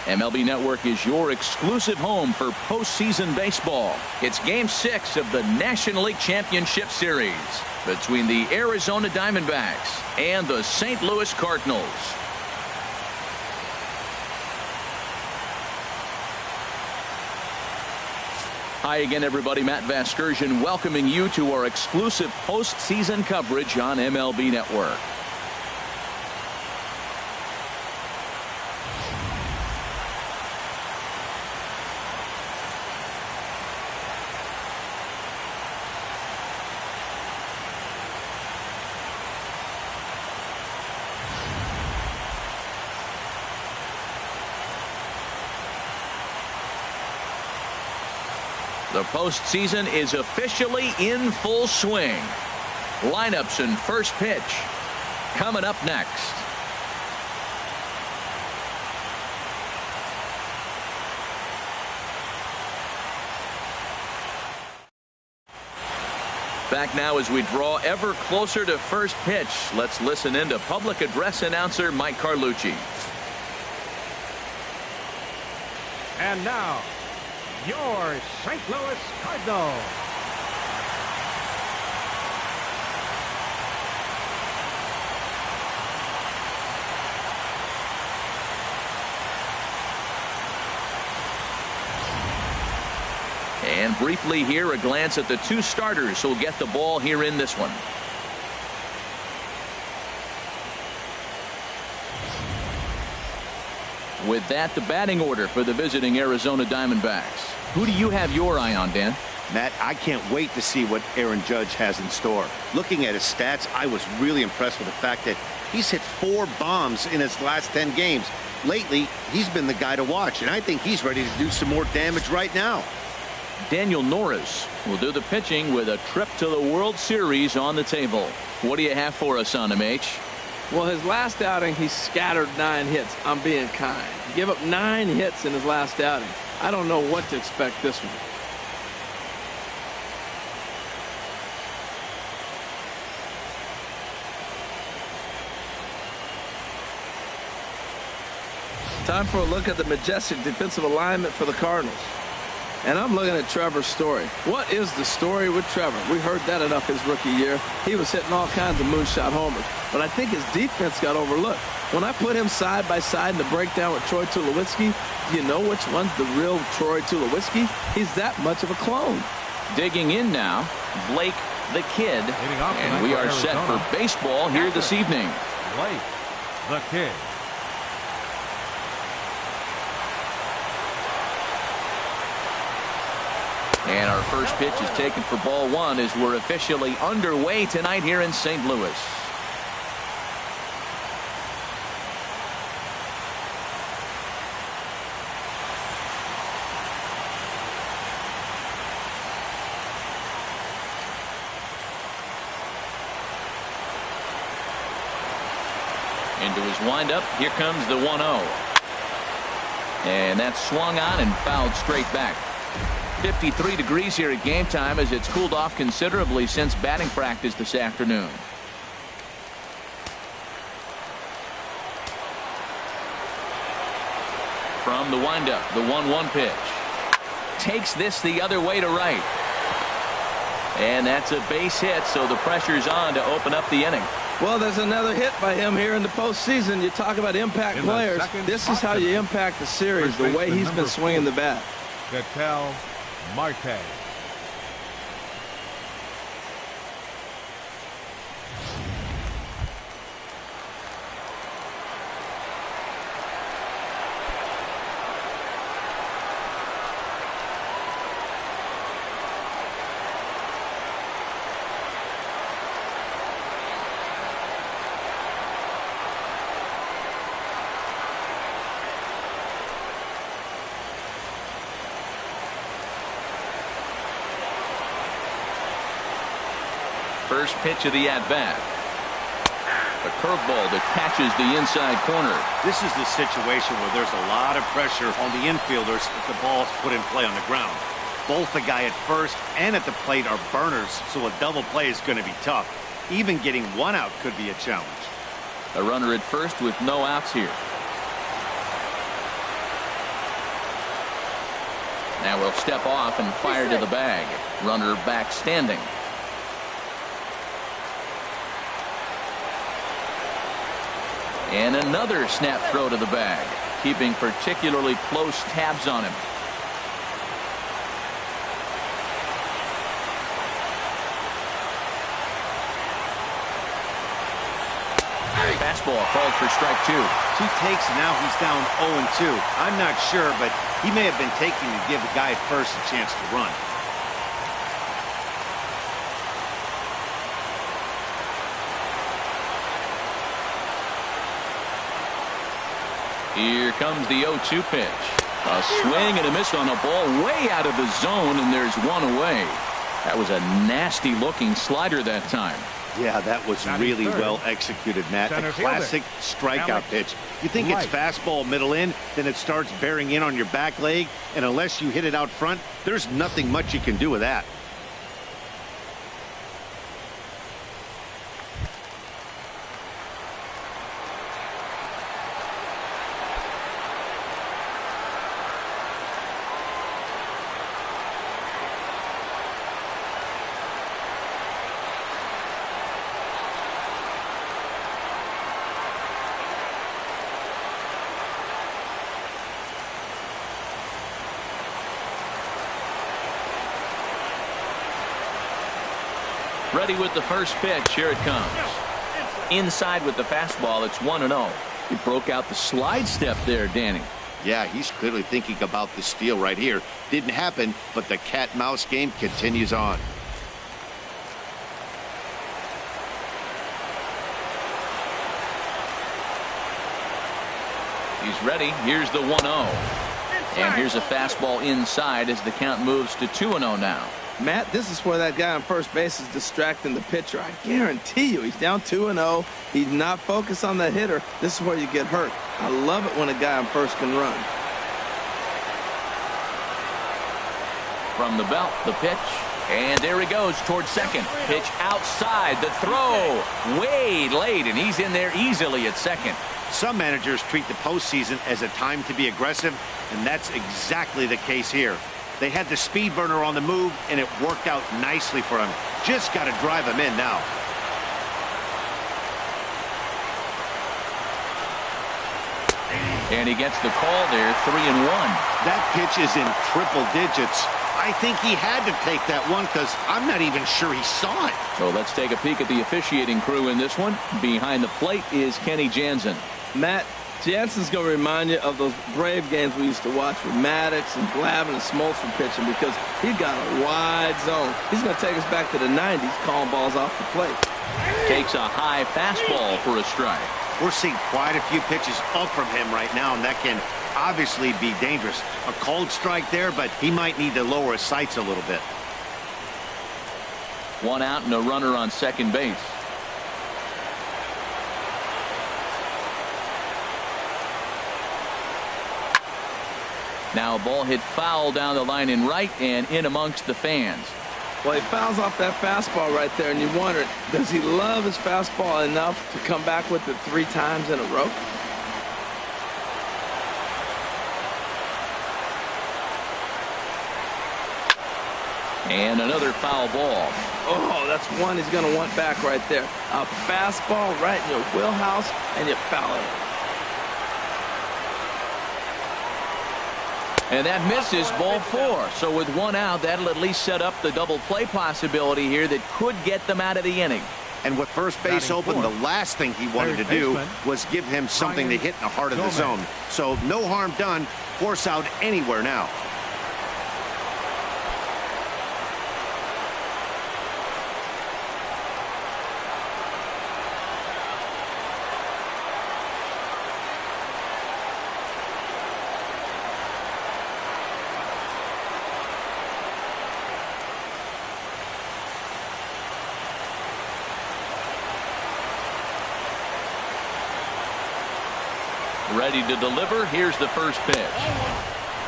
MLB Network is your exclusive home for postseason baseball. It's Game 6 of the National League Championship Series between the Arizona Diamondbacks and the St. Louis Cardinals. Hi again, everybody. Matt Vasgersian welcoming you to our exclusive postseason coverage on MLB Network. The postseason is officially in full swing. Lineups and first pitch coming up next. Back now as we draw ever closer to first pitch. Let's listen in to public address announcer Mike Carlucci. And now, your St. Louis Cardinals. And briefly here, a glance at the two starters who'll get the ball here in this one. With that, the batting order for the visiting Arizona Diamondbacks. Who do you have your eye on, Dan? Matt, I can't wait to see what Aaron Judge has in store. Looking at his stats, I was really impressed with the fact that he's hit 4 bombs in his last 10 games. Lately, he's been the guy to watch, and I think he's ready to do some more damage right now. Daniel Norris will do the pitching with a trip to the World Series on the table. What do you have for us on him, H? Well, his last outing, he scattered 9 hits. I'm being kind. He gave up 9 hits in his last outing. I don't know what to expect this one. Time for a look at the majestic defensive alignment for the Cardinals. And I'm looking at Trevor's story. What is the story with Trevor? We heard that enough his rookie year. He was hitting all kinds of moonshot homers. But I think his defense got overlooked. When I put him side by side in the breakdown with Troy Tulowitzki, do you know which one's the real Troy Tulowitzki? He's that much of a clone. Digging in now, Blake the Kid. And we are set for baseball here this evening. Blake the Kid. And our first pitch is taken for ball 1 as we're officially underway tonight here in St. Louis. Into his windup. Here comes the 1-0. And that's swung on and fouled straight back. 53 degrees here at game time as it's cooled off considerably since batting practice this afternoon. From the windup, the 1-1 pitch. Takes this the other way to right. And that's a base hit, so the pressure's on to open up the inning. Well, there's another hit by him here in the postseason. You talk about impact players. This is how you impact the series, the way he's been swinging the bat. Ketel Marte. First pitch of the at-bat. A curveball that catches the inside corner. This is the situation where there's a lot of pressure on the infielders if the ball's put in play on the ground. Both the guy at first and at the plate are burners, so a double play is going to be tough. Even getting 1 out could be a challenge. A runner at first with no outs here. Now we'll step off and fire to the bag. Runner back standing. And another snap throw to the bag, keeping particularly close tabs on him. Fastball called for strike 2. 2 takes, and now he's down 0-2. I'm not sure, but he may have been taking to give the guy at first a chance to run. Here comes the 0-2 pitch. A swing and a miss on a ball way out of the zone, and there's one away. That was a nasty looking slider that time. Yeah, that was really well executed, Matt. A classic strikeout pitch. You think it's fastball middle in, then it starts bearing in on your back leg, and unless you hit it out front, there's nothing much you can do with that. Ready with the first pitch. Here it comes. Inside with the fastball. It's 1-0. He broke out the slide step there, Danny. Yeah, he's clearly thinking about the steal right here. Didn't happen, but the cat-mouse game continues on. He's ready. Here's the 1-0. And here's a fastball inside as the count moves to 2-0 now. Matt, this is where that guy on first base is distracting the pitcher. I guarantee you he's down 2-0. He's not focused on the hitter. This is where you get hurt. I love it when a guy on first can run. From the belt, the pitch. And there he goes towards second. Pitch outside. The throw way late, and he's in there easily at second. Some managers treat the postseason as a time to be aggressive, and that's exactly the case here. They had the speed burner on the move, and it worked out nicely for him. Just got to drive him in now. And he gets the call there, 3-1. That pitch is in triple digits. I think he had to take that one because I'm not even sure he saw it. So let's take a peek at the officiating crew in this one. Behind the plate is Kenny Jansen. Matt, Jansen's going to remind you of those Brave games we used to watch with Maddox and Glavine and Smoltz from pitching because he got a wide zone. He's going to take us back to the 90s, calling balls off the plate. Takes a high fastball for a strike. We're seeing quite a few pitches up from him right now, and that can obviously be dangerous. A cold strike there, but he might need to lower his sights a little bit. 1 out and a runner on second base. Now a ball hit foul down the line in right and in amongst the fans. Well, he fouls off that fastball right there, and you wonder, does he love his fastball enough to come back with it 3 times in a row? And another foul ball. Oh, that's one he's going to want back right there. A fastball right in your wheelhouse, and you foul it. And that misses, ball 4. So with 1 out, that'll at least set up the double play possibility here that could get them out of the inning. And with first base open, the last thing he wanted to do was give him something to hit in the heart of the zone. So no harm done. Force out anywhere now. Ready to deliver. Here's the first pitch.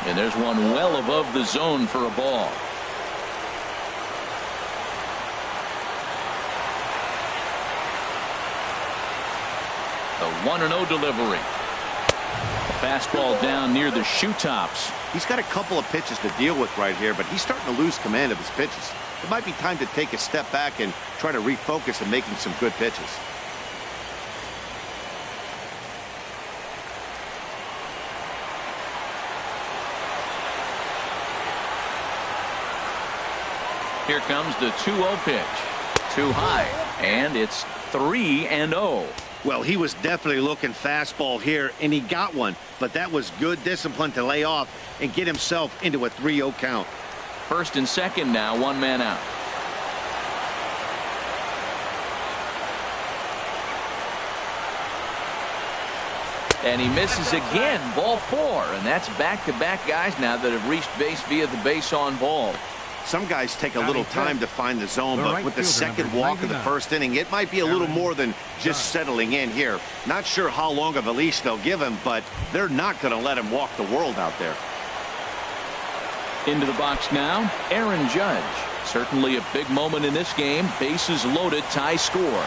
And there's one well above the zone for a ball. The 1-0 delivery. Fastball down near the shoe tops. He's got a couple of pitches to deal with right here, but he's starting to lose command of his pitches. It might be time to take a step back and try to refocus on making some good pitches. Here comes the 2-0 pitch. Too high, and it's 3-0. Well, he was definitely looking fastball here, and he got one. But that was good discipline to lay off and get himself into a 3-0 count. First and second now, one man out. And he misses again, ball 4. And that's back-to-back guys now that have reached base via the base on ball. Some guys take a little time to find the zone, but with the second walk of the first inning, it might be a little more than just settling in here. Not sure how long of a leash they'll give him, but they're not going to let him walk the world out there. Into the box now, Aaron Judge. Certainly a big moment in this game. Bases loaded, tie score.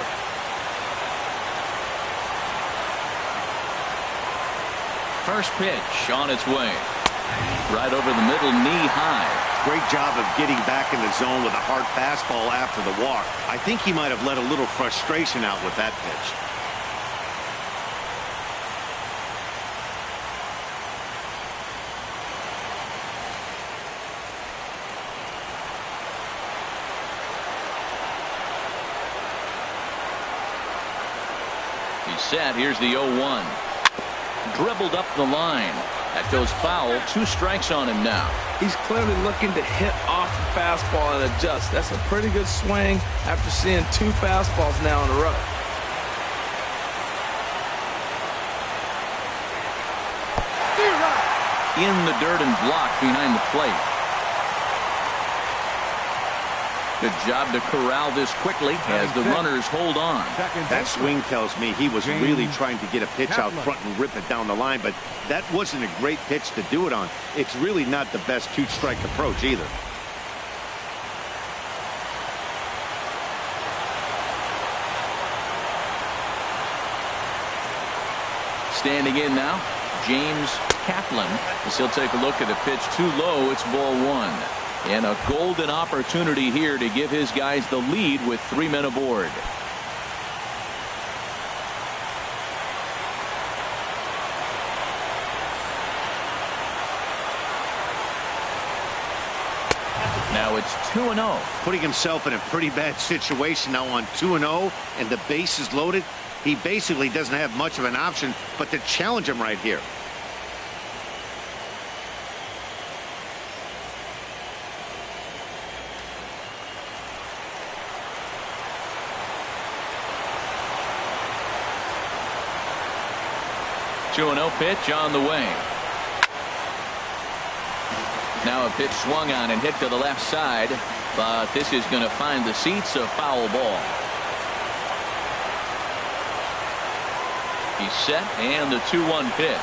First pitch on its way. Right over the middle, knee high. Great job of getting back in the zone with a hard fastball after the walk. I think he might have let a little frustration out with that pitch. He's set. Here's the 0-1. Dribbled up the line. That goes foul. 2 strikes on him now. He's clearly looking to hit off the fastball and adjust. That's a pretty good swing after seeing 2 fastballs now in a row. In the dirt and blocked behind the plate. Good job to corral this quickly as the runners hold on. That swing tells me he was really trying to get a pitch out front and rip it down the line, but that wasn't a great pitch to do it on. It's really not the best 2-strike approach either. Standing in now, James Kaplan, as he'll take a look at a pitch too low. It's ball 1. And a golden opportunity here to give his guys the lead with 3 men aboard. Now it's 2-0. Putting himself in a pretty bad situation now on 2-0, and the base is loaded. He basically doesn't have much of an option but to challenge him right here. Two 2-0 pitch on the way. Now a pitch swung on and hit to the left side, but this is going to find the seats. A foul ball. He's set, and the 2-1 pitch.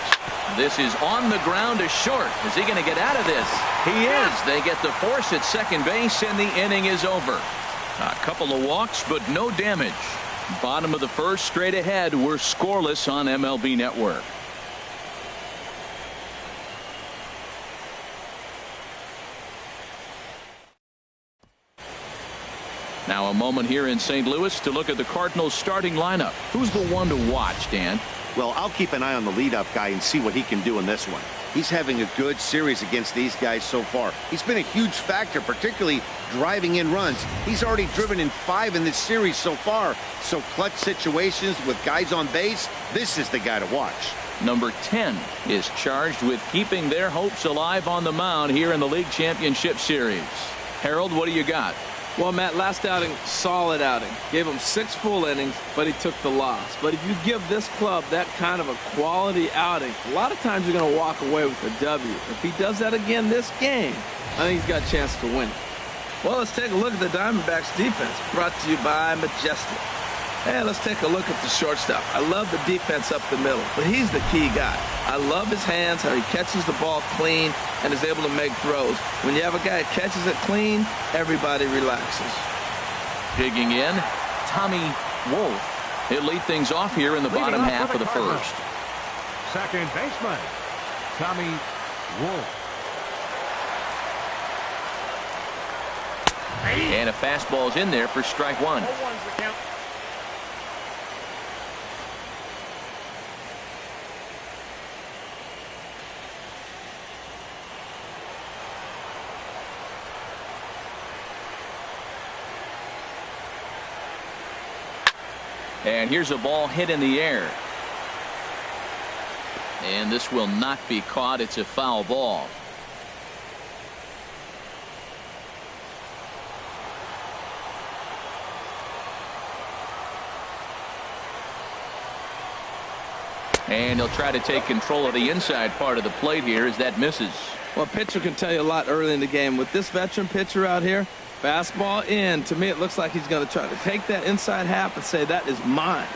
This is on the ground to short. Is he going to get out of this? He is. They get the force at second base, and the inning is over. A couple of walks, but no damage. Bottom of the first, straight ahead. We're scoreless on MLB Network. Now a moment here in St. Louis to look at the Cardinals starting lineup. Who's the one to watch, Dan? Well, I'll keep an eye on the leadoff guy and see what he can do in this one. He's having a good series against these guys so far. He's been a huge factor, particularly driving in runs. He's already driven in 5 in this series so far. So clutch situations with guys on base, this is the guy to watch. Number 10 is charged with keeping their hopes alive on the mound here in the League Championship Series. Harold, what do you got? Well, Matt, last outing, solid outing. Gave him 6 full innings, but he took the loss. But if you give this club that kind of a quality outing, a lot of times you're going to walk away with a W. If he does that again this game, I think he's got a chance to win it. Well, let's take a look at the Diamondbacks defense, brought to you by Majestic. And let's take a look at the shortstop. I love the defense up the middle, but he's the key guy. I love his hands, how he catches the ball clean and is able to make throws. When you have a guy that catches it clean, everybody relaxes. Digging in, Tommy Wolf. He'll lead things off here in the bottom half of the first. Second baseman, Tommy Wolf. And a fastball's in there for strike one. And here's a ball hit in the air. And this will not be caught. It's a foul ball. And he'll try to take control of the inside part of the plate here as that misses. Well, a pitcher can tell you a lot early in the game. With this veteran pitcher out here, fastball in. To me, it looks like he's going to try to take that inside half and say, that is mine.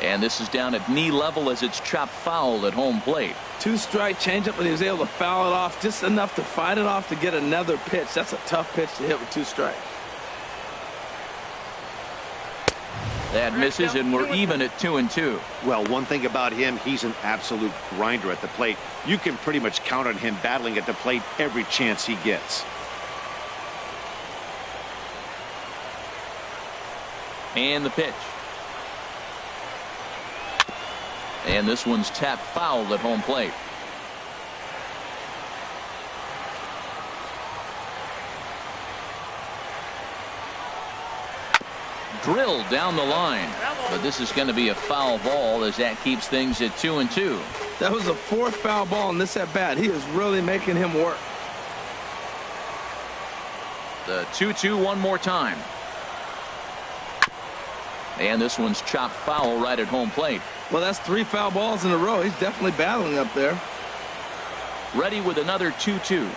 And this is down at knee level as it's chopped foul at home plate. 2-strike changeup, but he was able to foul it off just enough to fight it off to get another pitch. That's a tough pitch to hit with 2 strikes. That misses, and we're even at 2-2. Well, one thing about him, he's an absolute grinder at the plate. You can pretty much count on him battling at the plate every chance he gets. And the pitch. And this one's tapped foul at home plate. Drilled down the line, but this is going to be a foul ball as that keeps things at 2-2. That was the 4th foul ball in this at bat. He is really making him work. The 2-2 one more time. And this one's chopped foul right at home plate. Well, that's 3 foul balls in a row. He's definitely battling up there. Ready with another 2-2.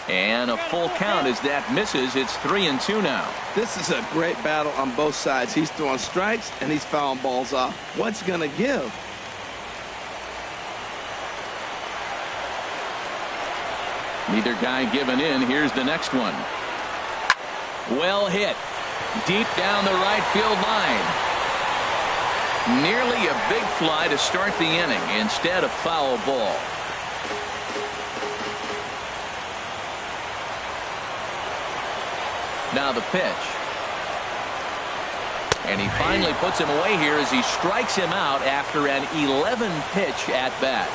And a full count as that misses. It's 3-2 now. This is a great battle on both sides. He's throwing strikes and he's fouling balls off. What's going to give? Neither guy giving in. Here's the next one. Well hit. Deep down the right field line. Nearly a big fly to start the inning. Instead, a foul ball. Now the pitch. And he finally puts him away here as he strikes him out after an 11-pitch at bat.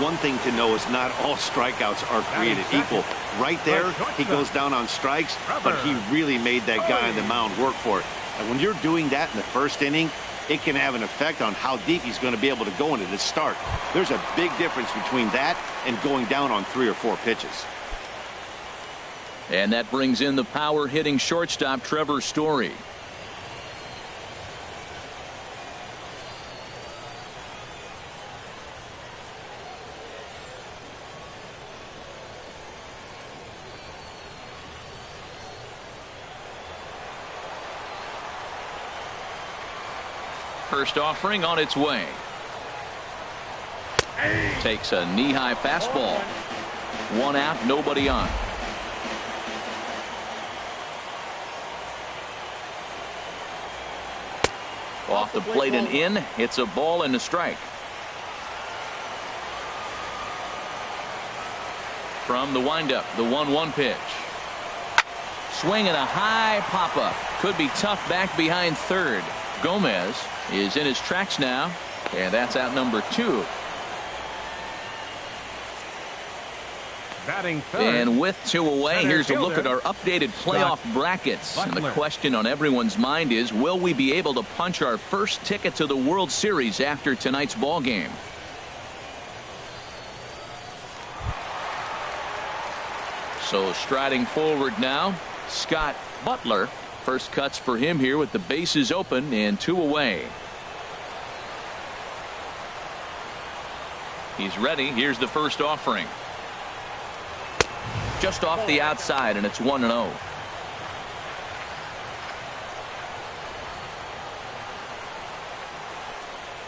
One thing to know is not all strikeouts are created equal. Right there, he goes down on strikes, but he really made that guy on the mound work for it. And when you're doing that in the first inning, it can have an effect on how deep he's going to be able to go into this start. There's a big difference between that and going down on 3 or 4 pitches. And that brings in the power hitting shortstop Trevor Story. First offering on its way. Takes a knee-high fastball. 1 out, nobody on. Off the plate and in. It's a ball and a strike. From the windup, the 1-1 pitch. Swing and a high pop-up. Could be tough back behind third. Gomez is in his tracks now, and that's out number 2. Batting third. And with 2 away, Center here's a look fielder, at our updated playoff brackets. And the question on everyone's mind is, will we be able to punch our first ticket to the World Series after tonight's ball game? So striding forward now, Scott Butler. First cuts for him here with the bases open and 2 away. He's ready. Here's the first offering. Just off the outside, and it's 1-0.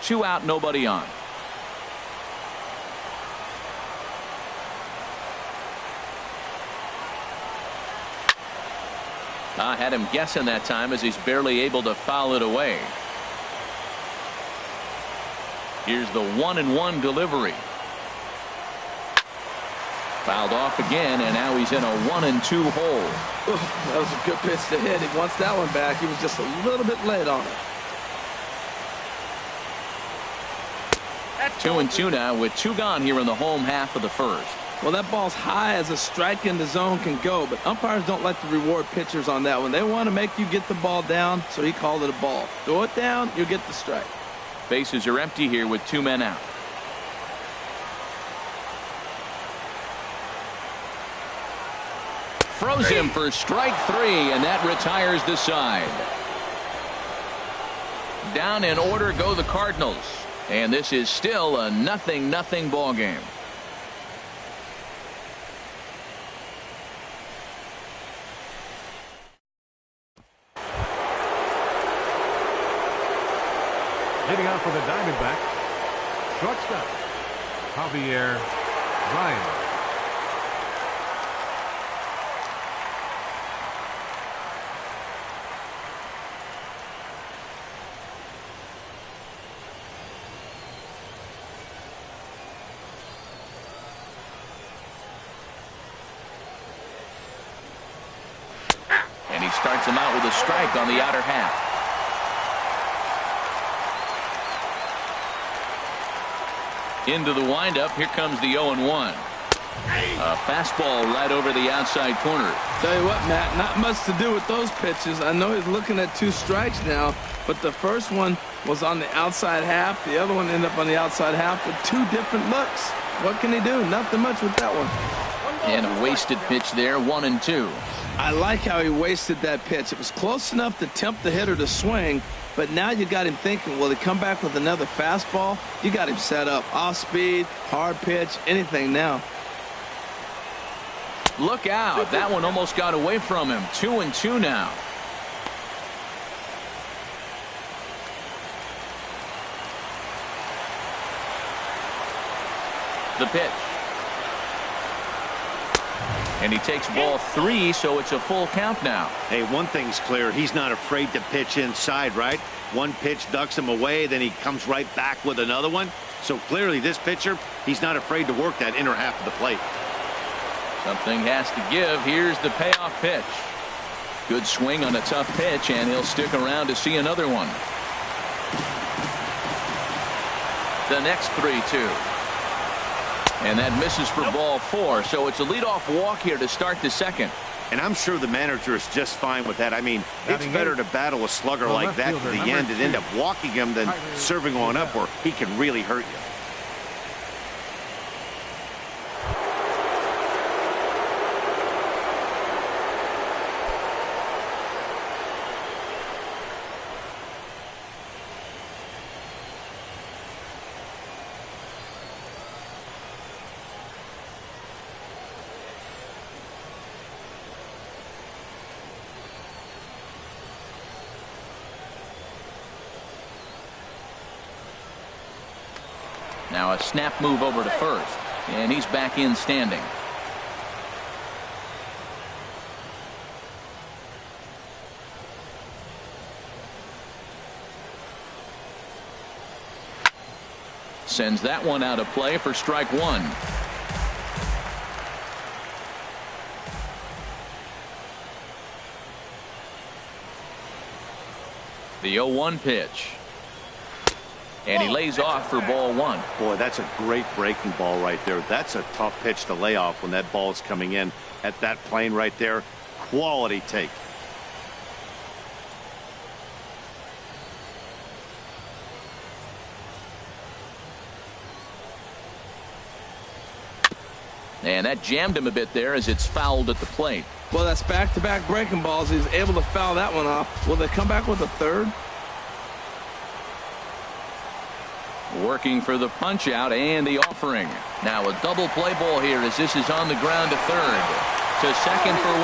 Two out, nobody on. I had him guessing that time as he's barely able to foul it away. Here's the 1-1 delivery. Fouled off again, and now he's in a 1-2 hole. That was a good pitch to hit. He wants that one back. He was just a little bit late on it. 2-2 now with 2 gone here in the home half of the first. Well, that ball's high as a strike in the zone can go, but umpires don't like to reward pitchers on that one. They want to make you get the ball down, so he called it a ball. Throw it down, you'll get the strike. Bases are empty here with 2 men out. Throws him for strike 3, and that retires the side. Down in order go the Cardinals, and this is still a 0-0 ball game. Hitting out for the Diamondbacks, shortstop, Javier Ryan. And he starts him out with a strike on the outer half. Into the windup. Here comes the 0-1. A fastball right over the outside corner. Tell you what, Matt, not much to do with those pitches. I know he's looking at 2 strikes now, but the first one was on the outside half. The other one ended up on the outside half with 2 different looks. What can he do? Nothing much with that one. And a wasted pitch there, 1-2. I like how he wasted that pitch. It was close enough to tempt the hitter to swing, but now you got him thinking, will he come back with another fastball? You got him set up. Off speed, hard pitch, anything now. Look out. That one almost got away from him. 2-2 now. The pitch. And he takes ball 3, so it's a full count now. Hey, one thing's clear. He's not afraid to pitch inside, right? One pitch ducks him away, then he comes right back with another one. So clearly this pitcher, he's not afraid to work that inner half of the plate. Something has to give. Here's the payoff pitch. Good swing on a tough pitch, and he'll stick around to see another one. The next 3-2. And that misses for ball 4, so it's a leadoff walk here to start the second. And I'm sure the manager is just fine with that. I mean, it's better to battle a slugger like that to the end and end up walking him than serving on up where he can really hurt you. Now a snap move over to first, and he's back in standing. Sends that one out of play for strike 1. The 0-1 pitch. And he lays off for ball 1. Boy, that's a great breaking ball right there. That's a tough pitch to lay off when that ball's coming in at that plane right there. Quality take. And that jammed him a bit there as it's fouled at the plate. Well, that's back-to-back breaking balls. He's able to foul that one off. Will they come back with a third? Working for the punch out and the offering. Now a double play ball here as this is on the ground to third. To second for 1.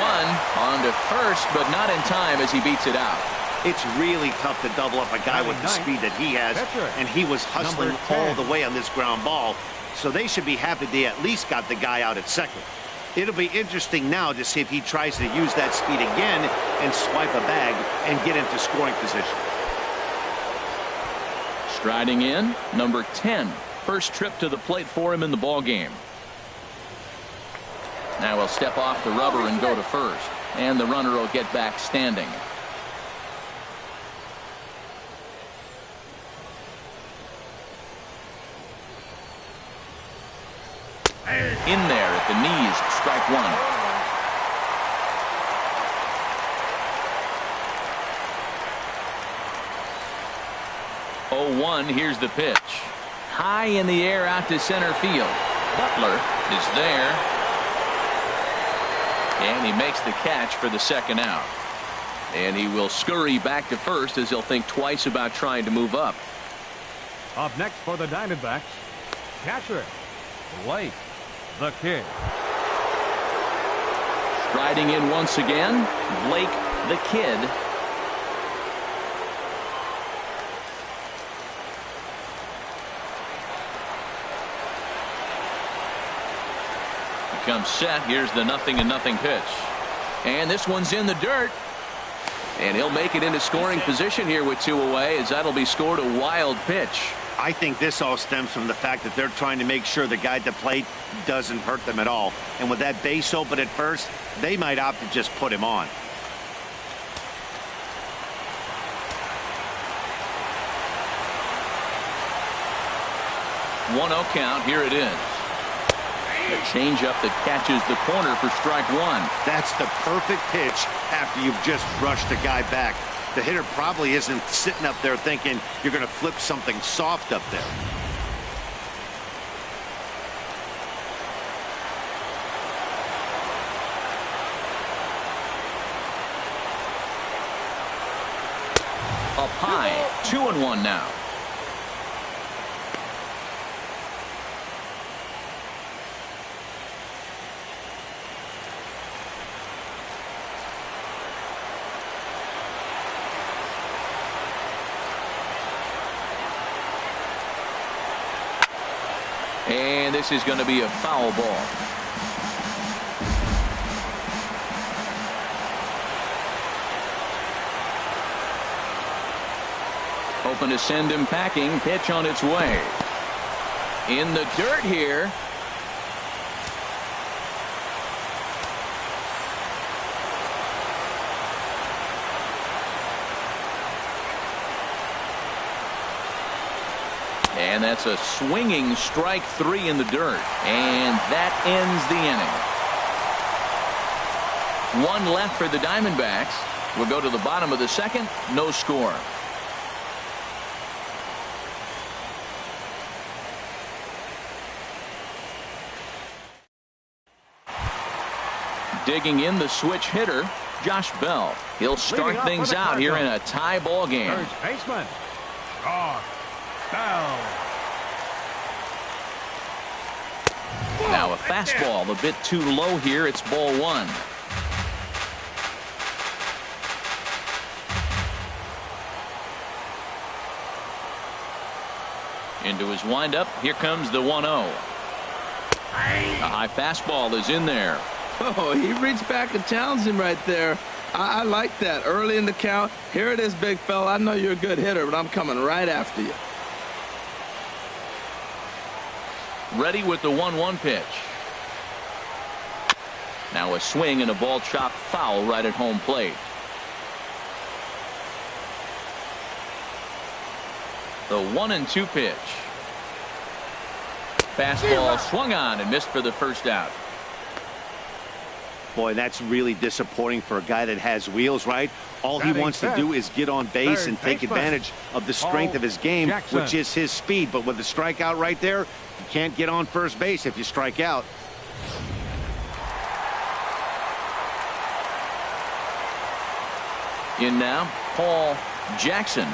On to first, but not in time as he beats it out. It's really tough to double up a guy with the speed that he has, and he was hustling all the way on this ground ball. So they should be happy they at least got the guy out at second. It'll be interesting now to see if he tries to use that speed again and swipe a bag and get into scoring position. Striding in, number 10. First trip to the plate for him in the ball game. Now he'll step off the rubber and go to first, and the runner will get back standing. In there at the knees, strike one. 0-1, here's the pitch. High in the air out to center field. Butler is there. And he makes the catch for the second out. And he will scurry back to first as he'll think twice about trying to move up. Up next for the Diamondbacks, catcher, Blake, the Kid. Striding in once again, Blake, the Kid. He comes set. Here's the 0-0 pitch. And this one's in the dirt. And he'll make it into scoring position here with 2 away, as that'll be scored a wild pitch. I think this all stems from the fact that they're trying to make sure the guy at the plate doesn't hurt them at all. And with that base open at first, they might opt to just put him on. One 0 count. Here it is. A changeup that catches the corner for strike one. That's the perfect pitch after you've just brushed the guy back. The hitter probably isn't sitting up there thinking you're going to flip something soft up there. Up high, 2-1 now. And this is going to be a foul ball. Hoping to send him packing. Pitch on its way. In the dirt here. And that's a swinging strike 3 in the dirt. And that ends the inning. 1 left for the Diamondbacks. We'll go to the bottom of the second. No score. Digging in, the switch hitter, Josh Bell. He'll start things out here in a tie ball game. Third baseman, Josh Bell. Now a fastball a bit too low here. It's ball 1. Into his windup. Here comes the 1-0. A high fastball is in there. Oh, he reached back and challenged him right there. I like that. Early in the count. Here it is, big fella. I know you're a good hitter, but I'm coming right after you. Ready with the 1-1 pitch. Now a swing and a ball chopped foul right at home plate. The 1-2 pitch. Fastball swung on and missed for the first out. Boy, that's really disappointing for a guy that has wheels, right? All he wants to do is get on base and take advantage of the strength of his game, which is his speed. But with the strikeout right there, you can't get on first base if you strike out. In now, Paul Jackson.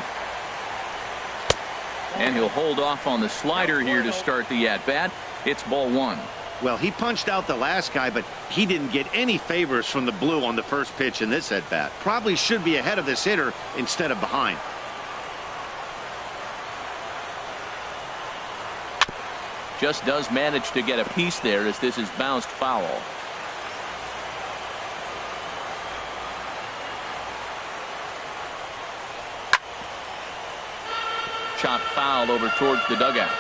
And he'll hold off on the slider here to start the at-bat. It's ball 1. Well, he punched out the last guy, but he didn't get any favors from the blue on the first pitch in this at-bat. Probably should be ahead of this hitter instead of behind. Just does manage to get a piece there as this is bounced foul. chopped foul over towards the dugout.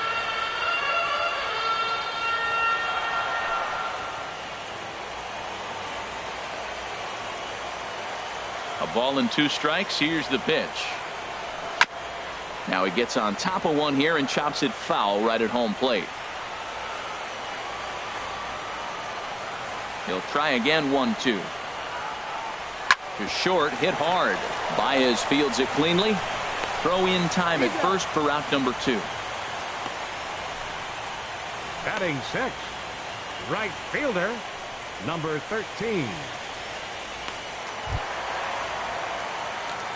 A ball and 2 strikes. Here's the pitch. Now he gets on top of one here and chops it foul right at home plate. He'll try again. 1-2. To short, hit hard. Baez fields it cleanly. Throw in time at first for out number 2. Batting 6. Right fielder, number 13.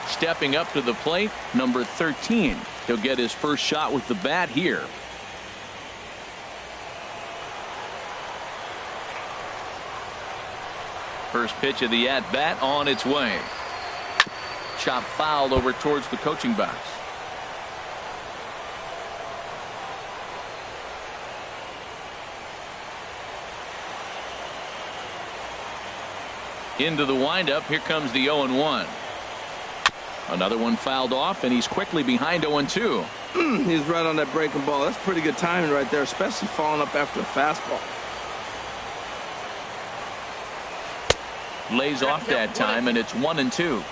Stepping up to the plate, number 13. He'll get his first shot with the bat here. First pitch of the at-bat on its way. Chop fouled over towards the coaching box. Into the windup. Here comes the 0-1. Another one fouled off, and he's quickly behind 0-2. He's right on that breaking ball. That's pretty good timing right there, especially following up after a fastball. Lays off that time, and it's 1-2.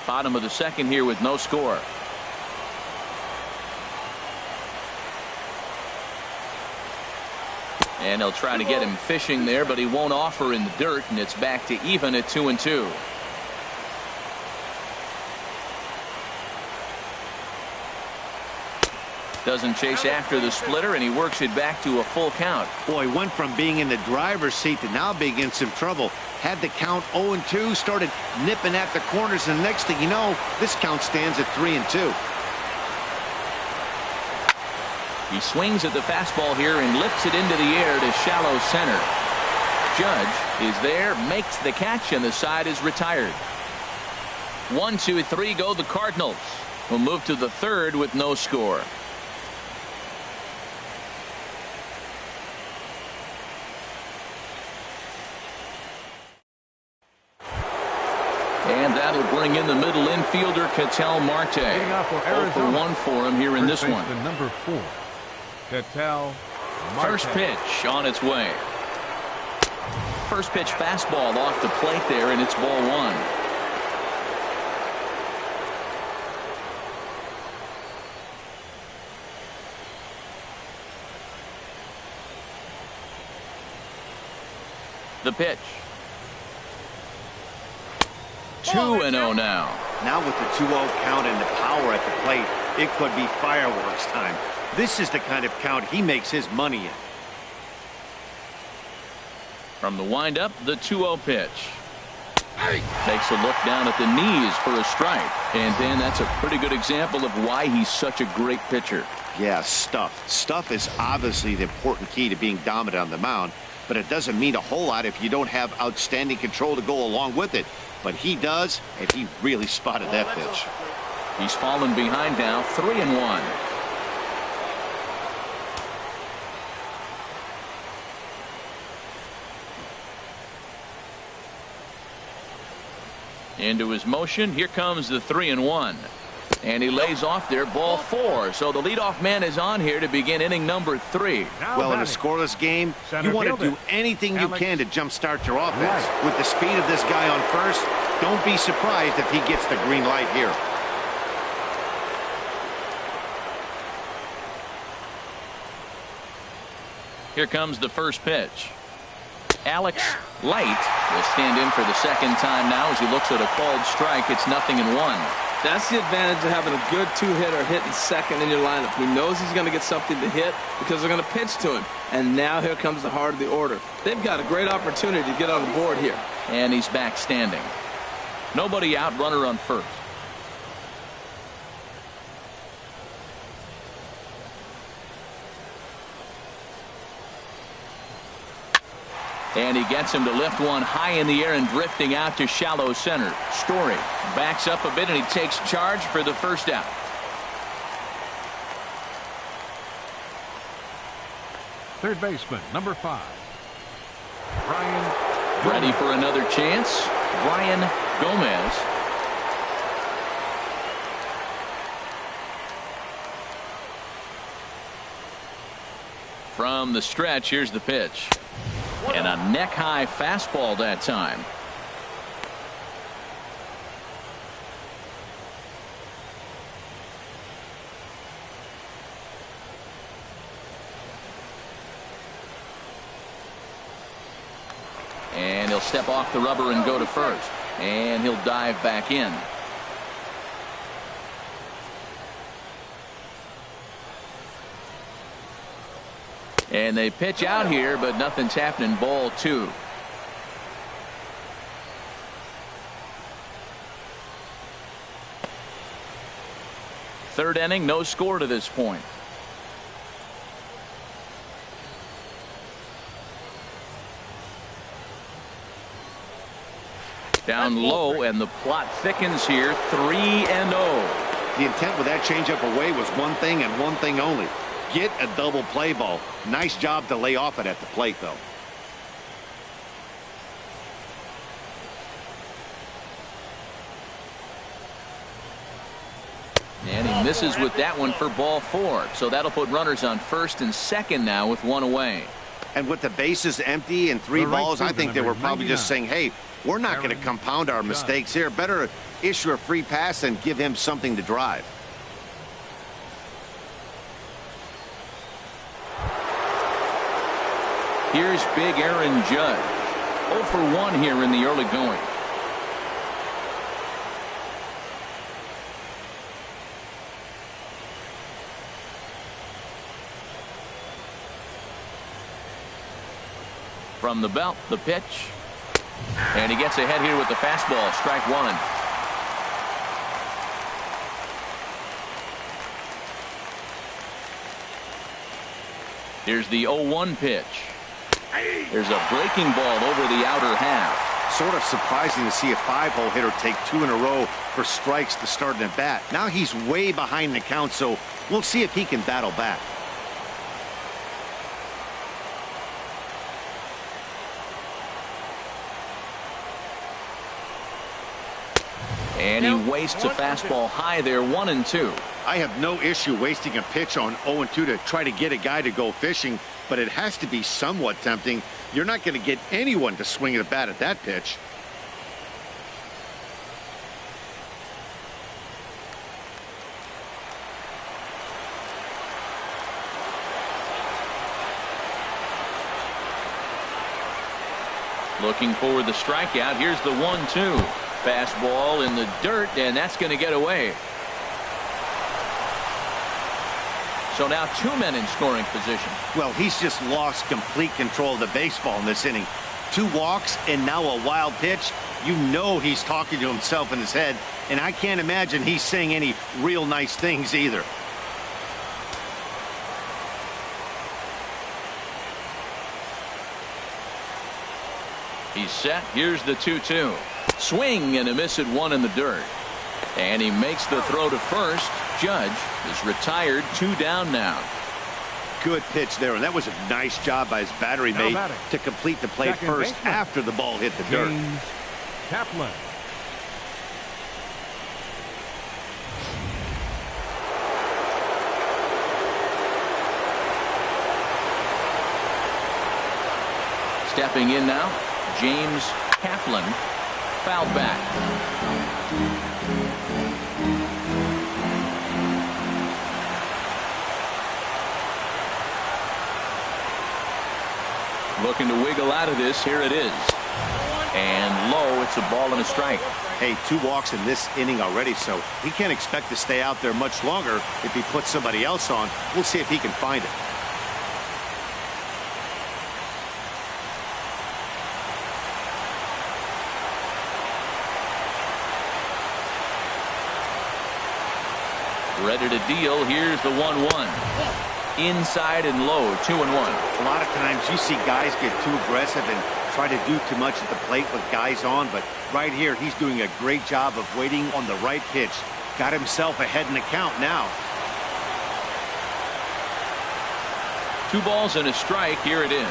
Bottom of the second here with no score. And he'll try to get him fishing there, but he won't offer in the dirt, and it's back to even at 2-2. Doesn't chase after the splitter, and he works it back to a full count. Boy, went from being in the driver's seat to now being in some trouble. Had the count 0-2, started nipping at the corners, and the next thing you know, this count stands at 3-2. He swings at the fastball here and lifts it into the air to shallow center. Judge is there, makes the catch, and the side is retired. 1, 2, 3 go the Cardinals. Will move to the third with no score. And that'll bring in the middle infielder, Ketel Marte. 0 for 1 for him here in this one. Number 4. Ketel Marte. First pitch on its way. First pitch fastball off the plate there, and it's ball 1. The pitch. 2-0 now. Now with the 2-0 count and the power at the plate, it could be fireworks time. This is the kind of count he makes his money in. From the windup, the 2-0 pitch. Takes a look down at the knees for a strike. And then that's a pretty good example of why he's such a great pitcher. Yeah, stuff. Stuff is obviously the important key to being dominant on the mound, but it doesn't mean a whole lot if you don't have outstanding control to go along with it. But he does, and he really spotted that pitch. He's fallen behind now, 3-1. Into his motion. Here comes the 3-1. And he lays off there, ball 4. So the leadoff man is on here to begin inning number 3. Well, in a scoreless game, you want to do anything you can to jumpstart your offense. With the speed of this guy on first, don't be surprised if he gets the green light here. Here comes the first pitch. Alex Light will stand in for the second time now as he looks at a called strike. It's 0-1. That's the advantage of having a good two-hitter hitting second in your lineup. He knows he's going to get something to hit because they're going to pitch to him. And now here comes the heart of the order. They've got a great opportunity to get on the board here. And he's back standing. Nobody out, runner on first. And he gets him to lift one high in the air and drifting out to shallow center. Story backs up a bit and he takes charge for the first out. Third baseman, number 5. Brian. Ready for another chance. Brian Gomez. From the stretch, here's the pitch. And a neck-high fastball that time. And he'll step off the rubber and go to first. And he'll dive back in. And they pitch out here, but nothing's happening. Ball 2. Third inning, no score to this point. Down low, and the plot thickens here. 3-0. The intent with that changeup away was one thing and one thing only. Get a double play ball. Nice job to lay off it at the plate, though. And he misses with that one for ball 4. So that'll put runners on first and second now with one away. And with the bases empty and 3 balls, I think they were probably just saying, hey, we're not going to compound our mistakes here. Better issue a free pass and give him something to drive. Here's big Aaron Judge. 0 for 1 here in the early going. From the belt, the pitch. And he gets ahead here with the fastball. Strike 1. Here's the 0-1 pitch. There's a breaking ball over the outer half. Sort of surprising to see a 5-hole hitter take 2 in a row for strikes to start an at-bat. Now he's way behind the count, so we'll see if he can battle back. And he wastes a fastball high there. 1-2. I have no issue wasting a pitch on 0-2 to try to get a guy to go fishing, but it has to be somewhat tempting. You're not going to get anyone to swing a bat at that pitch. Looking for the strikeout. Here's the 1-2. Fastball in the dirt, and that's going to get away. So now 2 men in scoring position. Well, he's just lost complete control of the baseball in this inning. 2 walks and now a wild pitch. You know he's talking to himself in his head, and I can't imagine he's saying any real nice things either. He's set. Here's the 2-2. Swing and a miss at 1 in the dirt. And he makes the throw to first. Judge is retired. 2 down now. Good pitch there, and that was a nice job by his battery mate to complete the play first after the ball hit the dirt. Kaplan. Stepping in now, James Kaplan. Fouled back. Looking to wiggle out of this. Here it is. And low. It's a ball and a strike. Hey, 2 walks in this inning already, so he can't expect to stay out there much longer if he puts somebody else on. We'll see if he can find it. Ready to deal. Here's the 1-1. Inside and low. 2-1. A lot of times you see guys get too aggressive and try to do too much at the plate with guys on, but right here he's doing a great job of waiting on the right pitch. Got himself ahead in the count now. 2 balls and a strike. Here it is.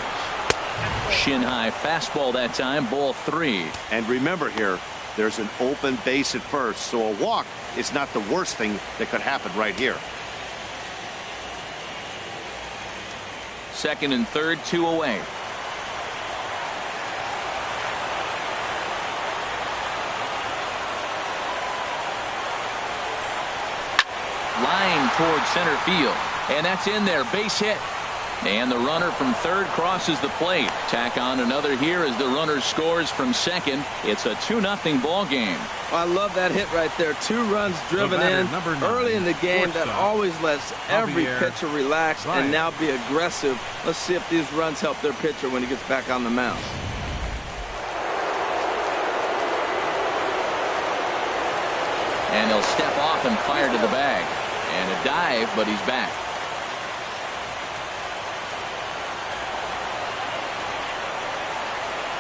Shin high fastball that time. Ball 3. And remember here, there's an open base at first, so a walk is not the worst thing that could happen right here. Second and third, 2 away. Line towards center field. And that's in there. Base hit. And the runner from third crosses the plate. Tack on another here as the runner scores from second. It's a 2-0 ball game. I love that hit right there. 2 runs driven in early in the game. That always lets every pitcher relax and now be aggressive. Let's see if these runs help their pitcher when he gets back on the mound. And he'll step off and fire to the bag. And a dive, but he's back.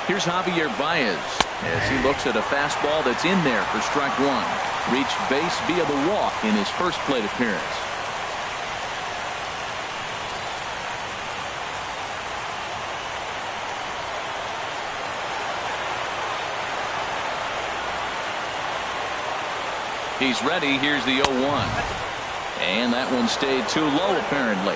Here's Javier Baez as he looks at a fastball that's in there for strike 1. Reached base via the walk in his first plate appearance. He's ready. Here's the 0-1. And that one stayed too low apparently.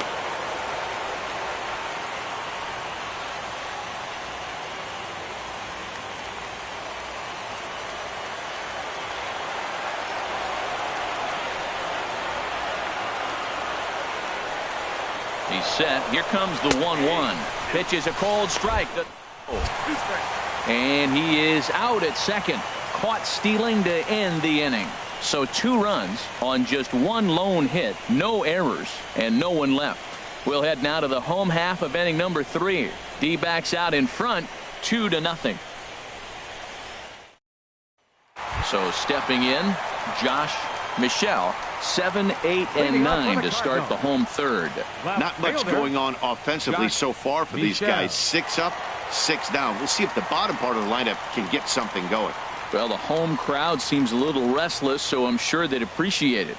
He's set. Here comes the 1-1. Pitch is a cold strike. And he is out at second. Caught stealing to end the inning. So 2 runs on just 1 lone hit. No errors and no one left. We'll head now to the home half of inning number 3. D-backs out in front 2-0. So stepping in, Josh Michelle. 7, 8, and 9 to start the home third. Not much going on offensively so far for these guys. 6 up, 6 down. We'll see if the bottom part of the lineup can get something going. Well, the home crowd seems a little restless, so I'm sure they'd appreciate it.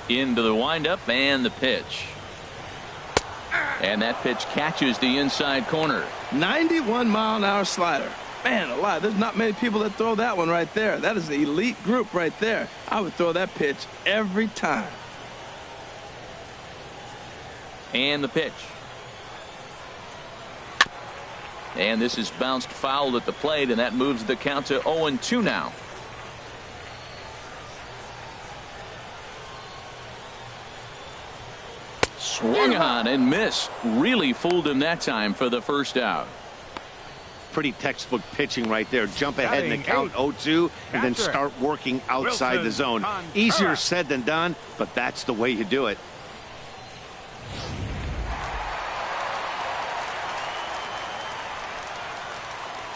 Into the windup and the pitch. And that pitch catches the inside corner. 91-mile-an-hour slider. Man alive, there's not many people that throw that one right there. That is the elite group right there. I would throw that pitch every time. And the pitch. And this is bounced foul at the plate, and that moves the count to 0-2 now. Swung on and missed. Really fooled him that time for the first out. Pretty textbook pitching right there. Jump ahead in the count 0-2 and then start working outside the zone. Easier said than done, but that's the way you do it.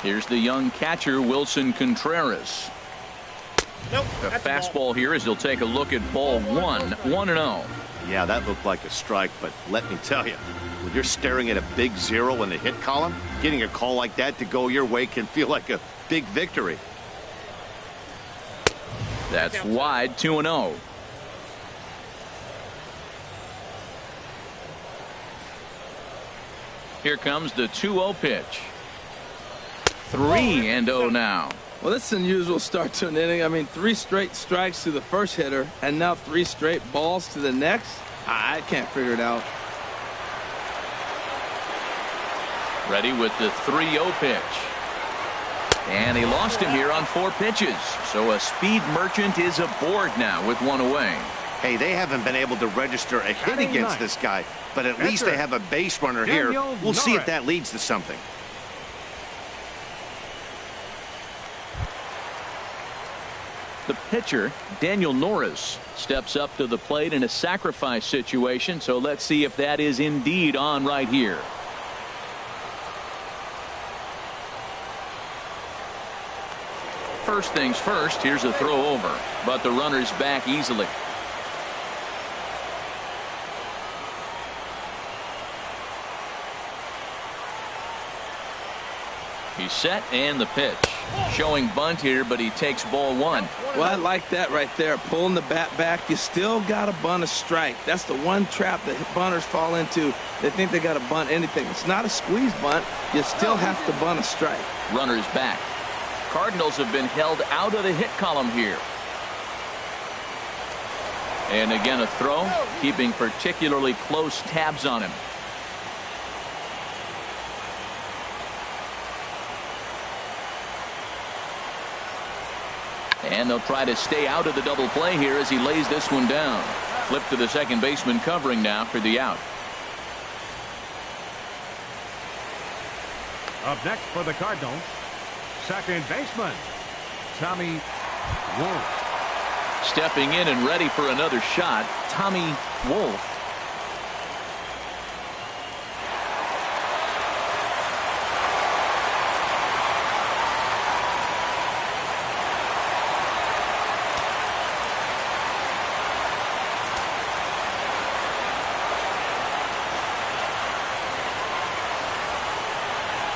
Here's the young catcher, Wilson Contreras. The fastball here as he'll take a look at ball 1, 1-0. Yeah, that looked like a strike, but let me tell you, when you're staring at a big 0 in the hit column, getting a call like that to go your way can feel like a big victory. That's wide, 2-0. Here comes the 2-0 pitch. 3-0 now. Well, this is an unusual start to an inning. I mean, 3 straight strikes to the first hitter, and now 3 straight balls to the next. I can't figure it out. Ready with the 3-0 pitch. And he lost him here on 4 pitches. So a speed merchant is aboard now with 1 away. Hey, they haven't been able to register a hit against this guy, but at least they have a base runner here. We'll see if that leads to something. The pitcher, Daniel Norris, steps up to the plate in a sacrifice situation, so let's see if that is indeed on right here. First things first, here's a throw over, but the runner's back easily. He's set and the pitch. Showing bunt here, but he takes ball 1. Well, I like that right there. Pulling the bat back. You still got to bunt a strike. That's the one trap that bunters fall into. They think they got to bunt anything. It's not a squeeze bunt. You still have to bunt a strike. Runner's back. Cardinals have been held out of the hit column here. And again, a throw, keeping particularly close tabs on him. And they'll try to stay out of the double play here as he lays this one down. Flip to the second baseman covering now for the out. Up next for the Cardinals, second baseman, Tommy Wolf. Stepping in and ready for another shot, Tommy Wolf.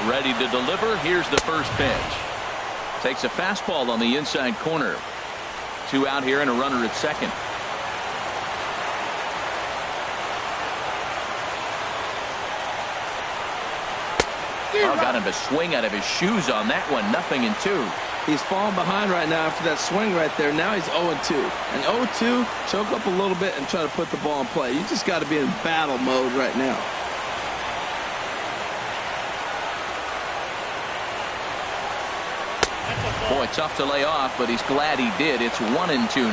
Ready to deliver. Here's the first pitch. Takes a fastball on the inside corner. 2 out here and a runner at second. Oh, got him to swing out of his shoes on that one. 0-2. He's falling behind right now after that swing right there. Now he's 0-2. And 0-2, choke up a little bit and try to put the ball in play. You just got to be in battle mode right now. Boy, tough to lay off, but he's glad he did. It's 1-2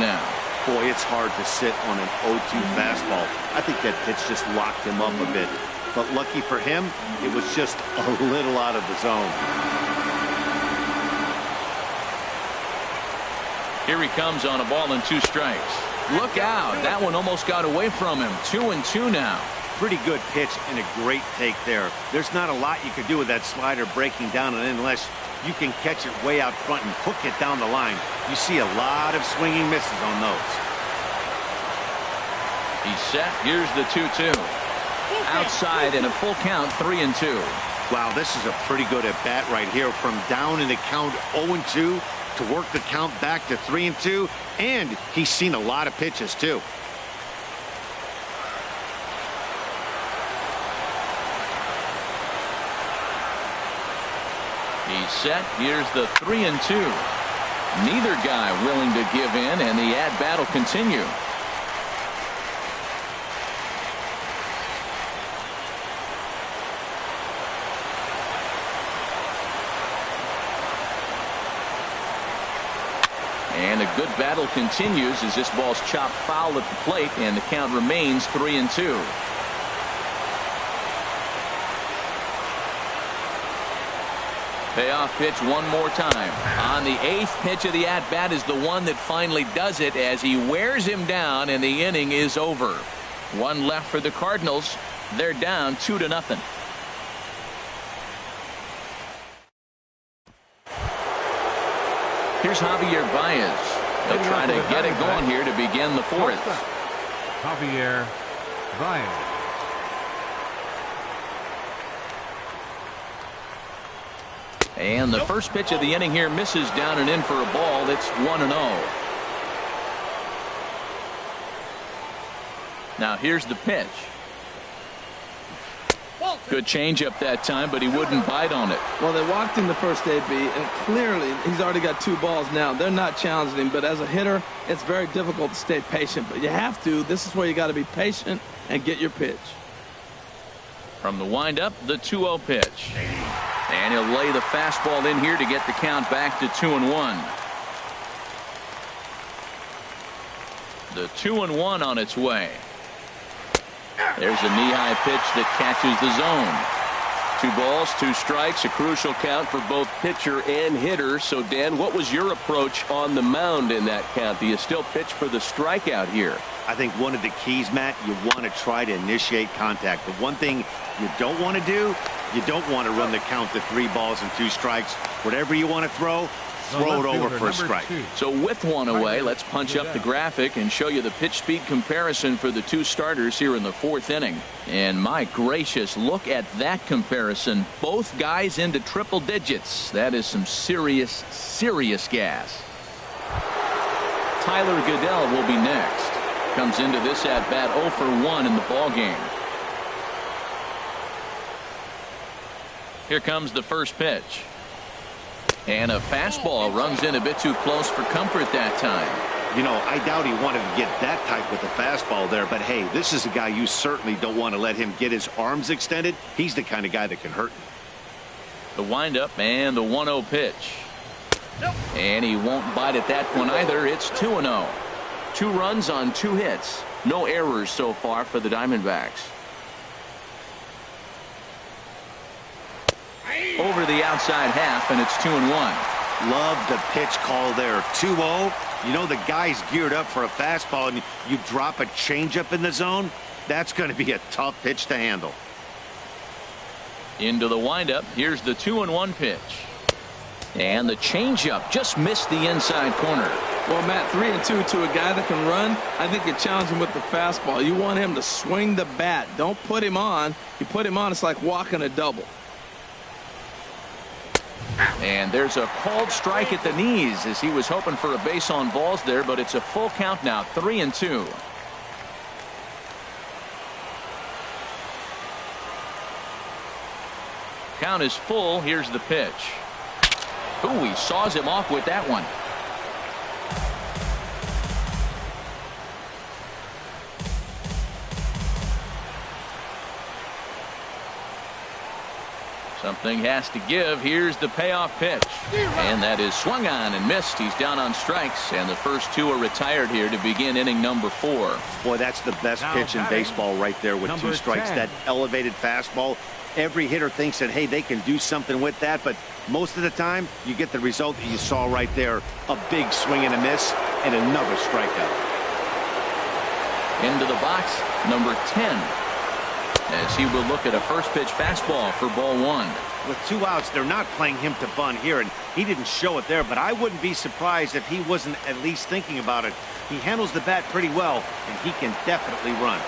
now. Boy, it's hard to sit on an 0-2 fastball. I think that pitch just locked him up a bit. But lucky for him, it was just a little out of the zone. Here he comes on a ball and 2 strikes. Look out. That one almost got away from him. 2-2 now. Pretty good pitch and a great take there. There's not a lot you could do with that slider breaking down and unless you can catch it way out front and hook it down the line. You see a lot of swinging misses on those. He's set. Here's the 2-2. Outside and a full count, 3-2. Wow, this is a pretty good at bat right here. From down in the count 0-2 to work the count back to 3-2. And he's seen a lot of pitches too. He's set. Here's the 3-2. Neither guy willing to give in, and the at-bat will continue. And a good battle continues as this ball's chopped foul at the plate, and the count remains 3-2. Payoff pitch one more time. On the 8th pitch of the at-bat is the one that finally does it as he wears him down, and the inning is over. 1 left for the Cardinals. They're down 2-0. Here's Javier Baez. They'll try to get it going here to begin the 4th. Javier Baez. And the first pitch of the inning here misses down and in for a ball. That's 1-0. Now here's the pitch. Good changeup that time, but he wouldn't bite on it. Well, they walked in the first AB, and clearly he's already got 2 balls now. They're not challenging him, but as a hitter, it's very difficult to stay patient. But you have to. This is where you got to be patient and get your pitch. From the windup, the 2-0 pitch. And he'll lay the fastball in here to get the count back to 2-1. The 2-1 on its way. There's a knee-high pitch that catches the zone. 2 balls, 2 strikes, a crucial count for both pitcher and hitter. So, Dan, what was your approach on the mound in that count? Do you still pitch for the strikeout here? I think one of the keys, Matt, you want to try to initiate contact. The one thing you don't want to do, you don't want to run the count to 3 balls and 2 strikes. Whatever you want to throw it over for a strike. So with 1 away, let's punch up the graphic and show you the pitch speed comparison for the 2 starters here in the 4th inning. And my gracious, look at that comparison. Both guys into triple digits. That is some serious gas. Tyler Goodell will be next. Comes into this at bat 0 for 1 in the ball game. Here comes the first pitch. And a fastball runs in a bit too close for comfort that time. You know, I doubt he wanted to get that tight with the fastball there, but hey, this is a guy you certainly don't want to let him get his arms extended. He's the kind of guy that can hurt you. The windup and the 1-0 pitch. And he won't bite at that one either. It's 2-0. 2 runs on 2 hits. No errors so far for the Diamondbacks. Over the outside half, and it's 2-1. Love the pitch call there. 2-0. You know, the guy's geared up for a fastball, and you drop a changeup in the zone. That's going to be a tough pitch to handle. Into the windup. Here's the 2-1 pitch. And the changeup just missed the inside corner. Well, Matt, 3-2 to a guy that can run. I think you challenge him with the fastball. You want him to swing the bat. Don't put him on. You put him on, it's like walking a double. And there's a called strike at the knees as he was hoping for a base on balls there, but it's a full count now, 3-2. Count is full. Here's the pitch. Ooh, he saws him off with that one. Something has to give. Here's the payoff pitch. And that is swung on and missed. He's down on strikes, and the first 2 are retired here to begin inning number 4. Boy, that's the best pitch in baseball right there with 2 strikes. 10. That elevated fastball. Every hitter thinks that, hey, they can do something with that, but most of the time you get the result that you saw right there. A big swing and a miss and another strikeout. Into the box, number 10. As he will look at a first pitch fastball for ball 1. With 2 outs, they're not playing him to bunt here, and he didn't show it there, but I wouldn't be surprised if he wasn't at least thinking about it. He handles the bat pretty well, and he can definitely run.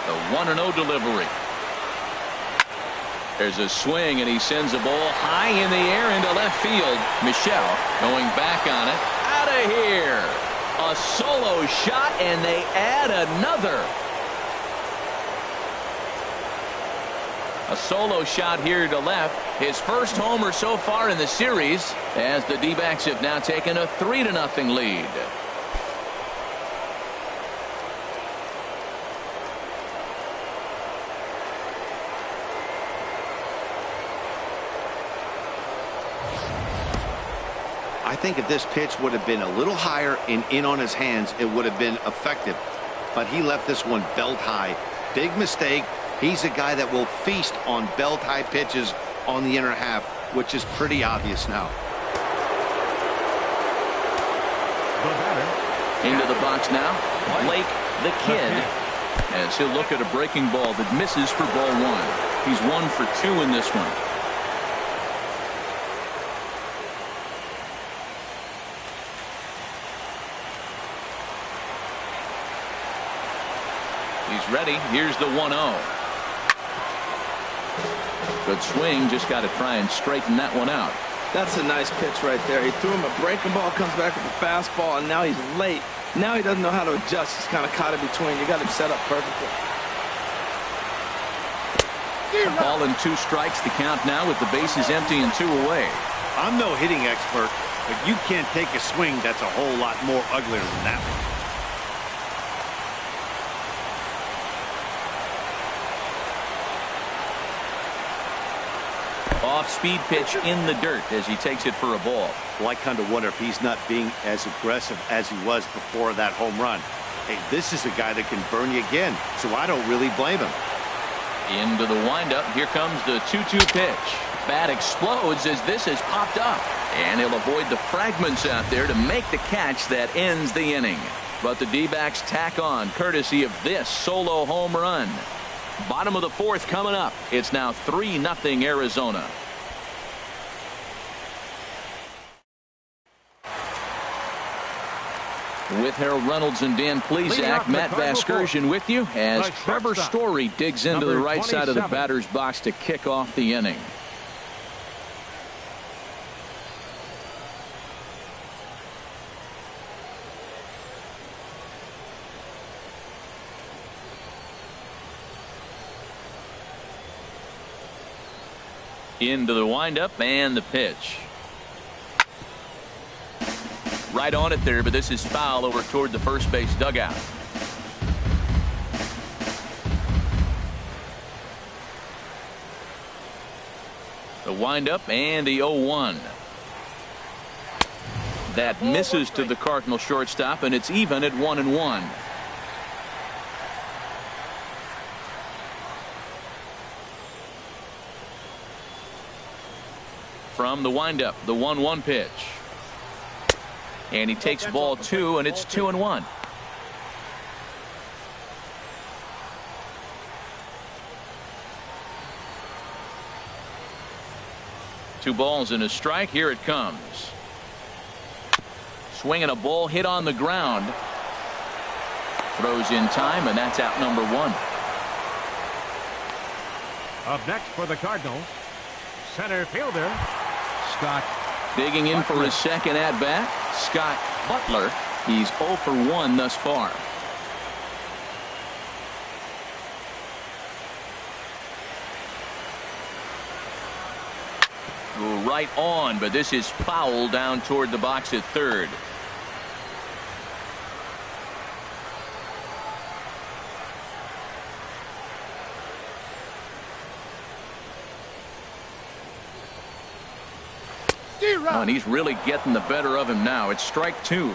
The 1-0 delivery. There's a swing, and he sends a ball high in the air into left field. Michelle going back on it. Out of here. A solo shot, and they add another. A solo shot here to left. His first homer so far in the series, as the D-backs have now taken a 3-0 lead. I think if this pitch would have been a little higher and in on his hands, it would have been effective. But he left this one belt high. Big mistake. He's a guy that will feast on belt high pitches on the inner half, which is pretty obvious now. Into the box now, Blake the Kid, as he'll look at a breaking ball that misses for ball 1. He's 1 for 2 in this one. He's ready. Here's the 1-0. Good swing. Just got to try and straighten that one out. That's a nice pitch right there. He threw him a breaking ball, comes back with a fastball, and now he's late. Now he doesn't know how to adjust. He's kind of caught in between. You got him set up perfectly. A ball and 2 strikes. The count now with the bases empty and 2 away. I'm no hitting expert, but you can't take a swing that's a whole lot more uglier than that one. Off-speed pitch in the dirt as he takes it for a ball. Well, I kind of wonder if he's not being as aggressive as he was before that home run. Hey, this is a guy that can burn you again, so I don't really blame him. Into the windup. Here comes the 2-2 pitch. Bat explodes as this has popped up. And he'll avoid the fragments out there to make the catch that ends the inning. But the D-backs tack on courtesy of this solo home run. Bottom of the 4th coming up. It's now 3-0 Arizona. With Harold Reynolds and Dan Plesac, Matt Vasgersian with you as Trevor Story digs into the right side of the batter's box to kick off the inning. Into the windup and the pitch. Right on it there, but this is foul over toward the first base dugout. The windup and the 0-1. That misses to the Cardinal shortstop, and it's even at 1-1. From the windup, the 1-1 pitch. And he takes ball 2, and it's 2-1. Two balls and a strike. Here it comes. Swinging a ball hit on the ground. Throws in time, and that's out number 1. Up next for the Cardinals, center fielder Scott. Digging in for his second at bat, Scott Butler. He's 0 for 1 thus far. Right on, but this is foul down toward the box at third. Oh, and he's really getting the better of him now. It's strike 2.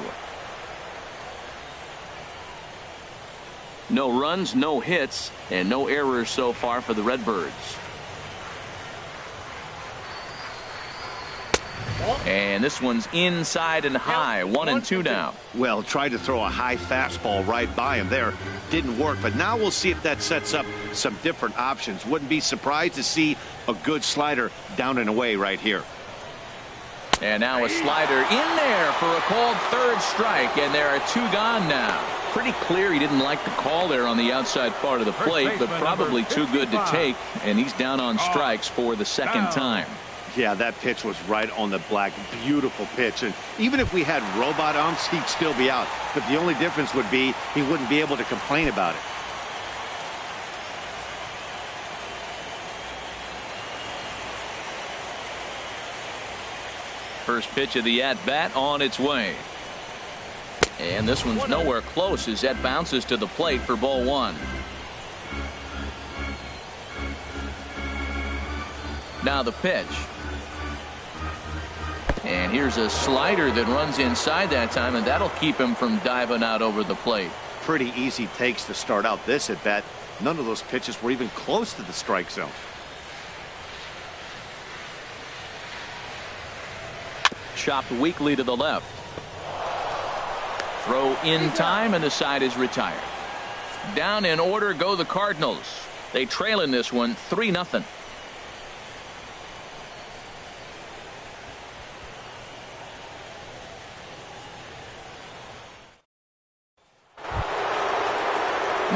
No runs, no hits, and no errors so far for the Redbirds. And this one's inside and high. 1-2 now. Well, tried to throw a high fastball right by him there. Didn't work, but now we'll see if that sets up some different options. Wouldn't be surprised to see a good slider down and away right here. And now a slider in there for a called third strike, and there are 2 gone now. Pretty clear he didn't like the call there on the outside part of the plate, but probably too good to take, and he's down on strikes for the second time. Yeah, that pitch was right on the black. Beautiful pitch. And even if we had robot umps, he'd still be out. But the only difference would be he wouldn't be able to complain about it. First pitch of the at-bat on its way. And this one's nowhere close as that bounces to the plate for ball 1. Now the pitch. And here's a slider that runs inside that time, and that'll keep him from diving out over the plate. Pretty easy takes to start out this at bat. None of those pitches were even close to the strike zone. Chopped weakly to the left. Throw in time, and the side is retired. Down in order go the Cardinals. They trail in this one 3-0.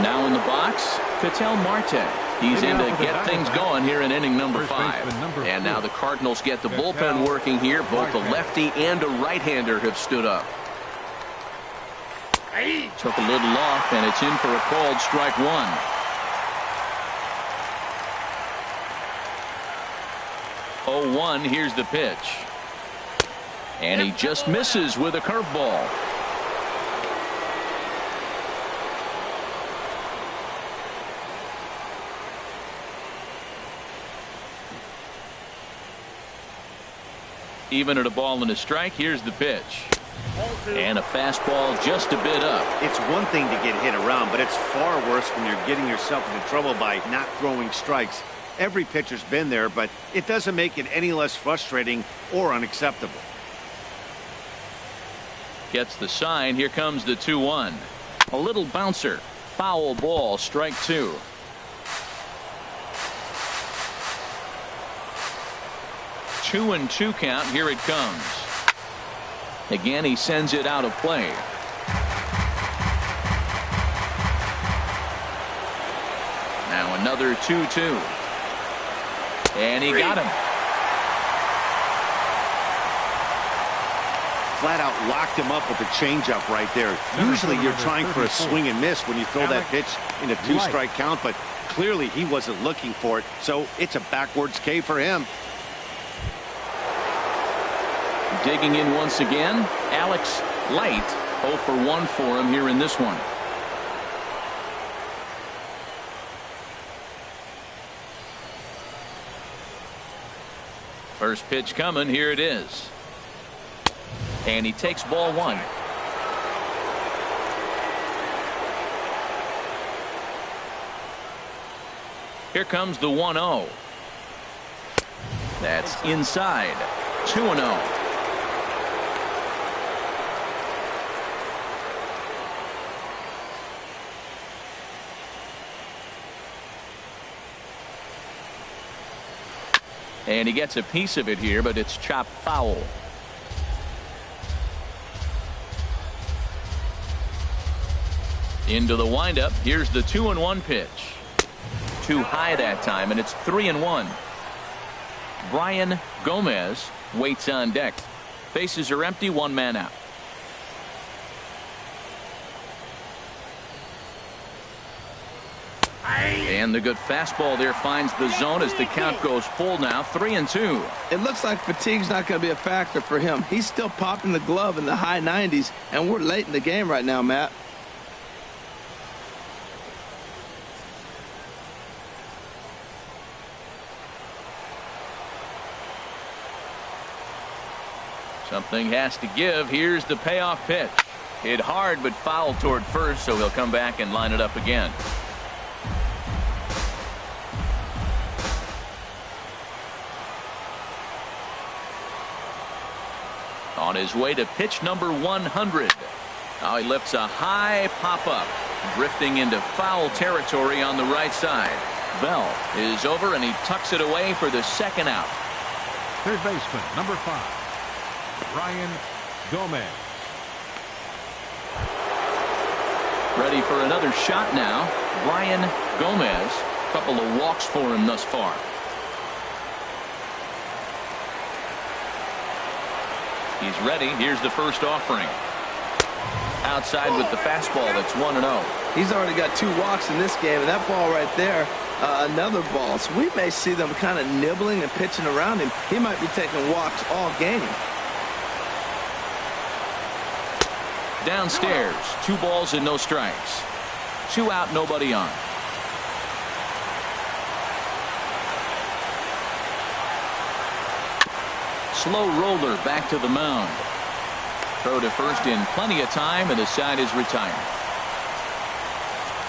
Now in the box, Ketel Marte. He's in to get things going here in inning number 5. And now the Cardinals get the bullpen working here. Both a lefty and a right-hander have stood up. Took a little off, and it's in for a called strike 1. Oh, 1, here's the pitch. And he just misses with a curveball. Even at a ball and a strike, here's the pitch. And a fastball just a bit up. It's one thing to get hit around, but it's far worse when you're getting yourself into trouble by not throwing strikes. Every pitcher's been there, but it doesn't make it any less frustrating or unacceptable. Gets the sign. Here comes the 2-1. A little bouncer. Foul ball, strike 2. Two and 2 count. Here it comes. Again, he sends it out of play. Now another 2-2. And he got him. Flat out locked him up with a changeup right there. Usually you're trying for a swing and miss when you throw that pitch in a 2-strike count, but clearly he wasn't looking for it, so it's a backwards K for him. Digging in once again, Alex Light 0 for 1 for him here in this one. First pitch coming. Here it is. And he takes ball 1. Here comes the 1-0. That's inside. 2-0. And he gets a piece of it here, but it's chopped foul. Into the windup. Here's the 2-1 pitch. Too high that time, and it's 3-1. Brian Gomez waits on deck. Bases are empty, 1 man out. And the good fastball there finds the zone as the count goes full now. 3-2. It looks like fatigue's not going to be a factor for him. He's still popping the glove in the high 90s, and we're late in the game right now, Matt. Something has to give. Here's the payoff pitch. Hit hard but foul toward first, so he'll come back and line it up again. On his way to pitch number 100. Now he lifts a high pop-up, drifting into foul territory on the right side. Bell is over, and he tucks it away for the second out. Third baseman, number 5. Brian Gomez. Ready for another shot now. Brian Gomez. Couple of walks for him thus far. He's ready. Here's the first offering. Outside with the fastball. That's 1-0. He's already got 2 walks in this game, and that ball right there, another ball. So we may see them kind of nibbling and pitching around him. He might be taking walks all game. Downstairs, 2 balls and no strikes. 2 out, nobody on. Slow roller back to the mound. Throw to first in plenty of time, and the side is retired.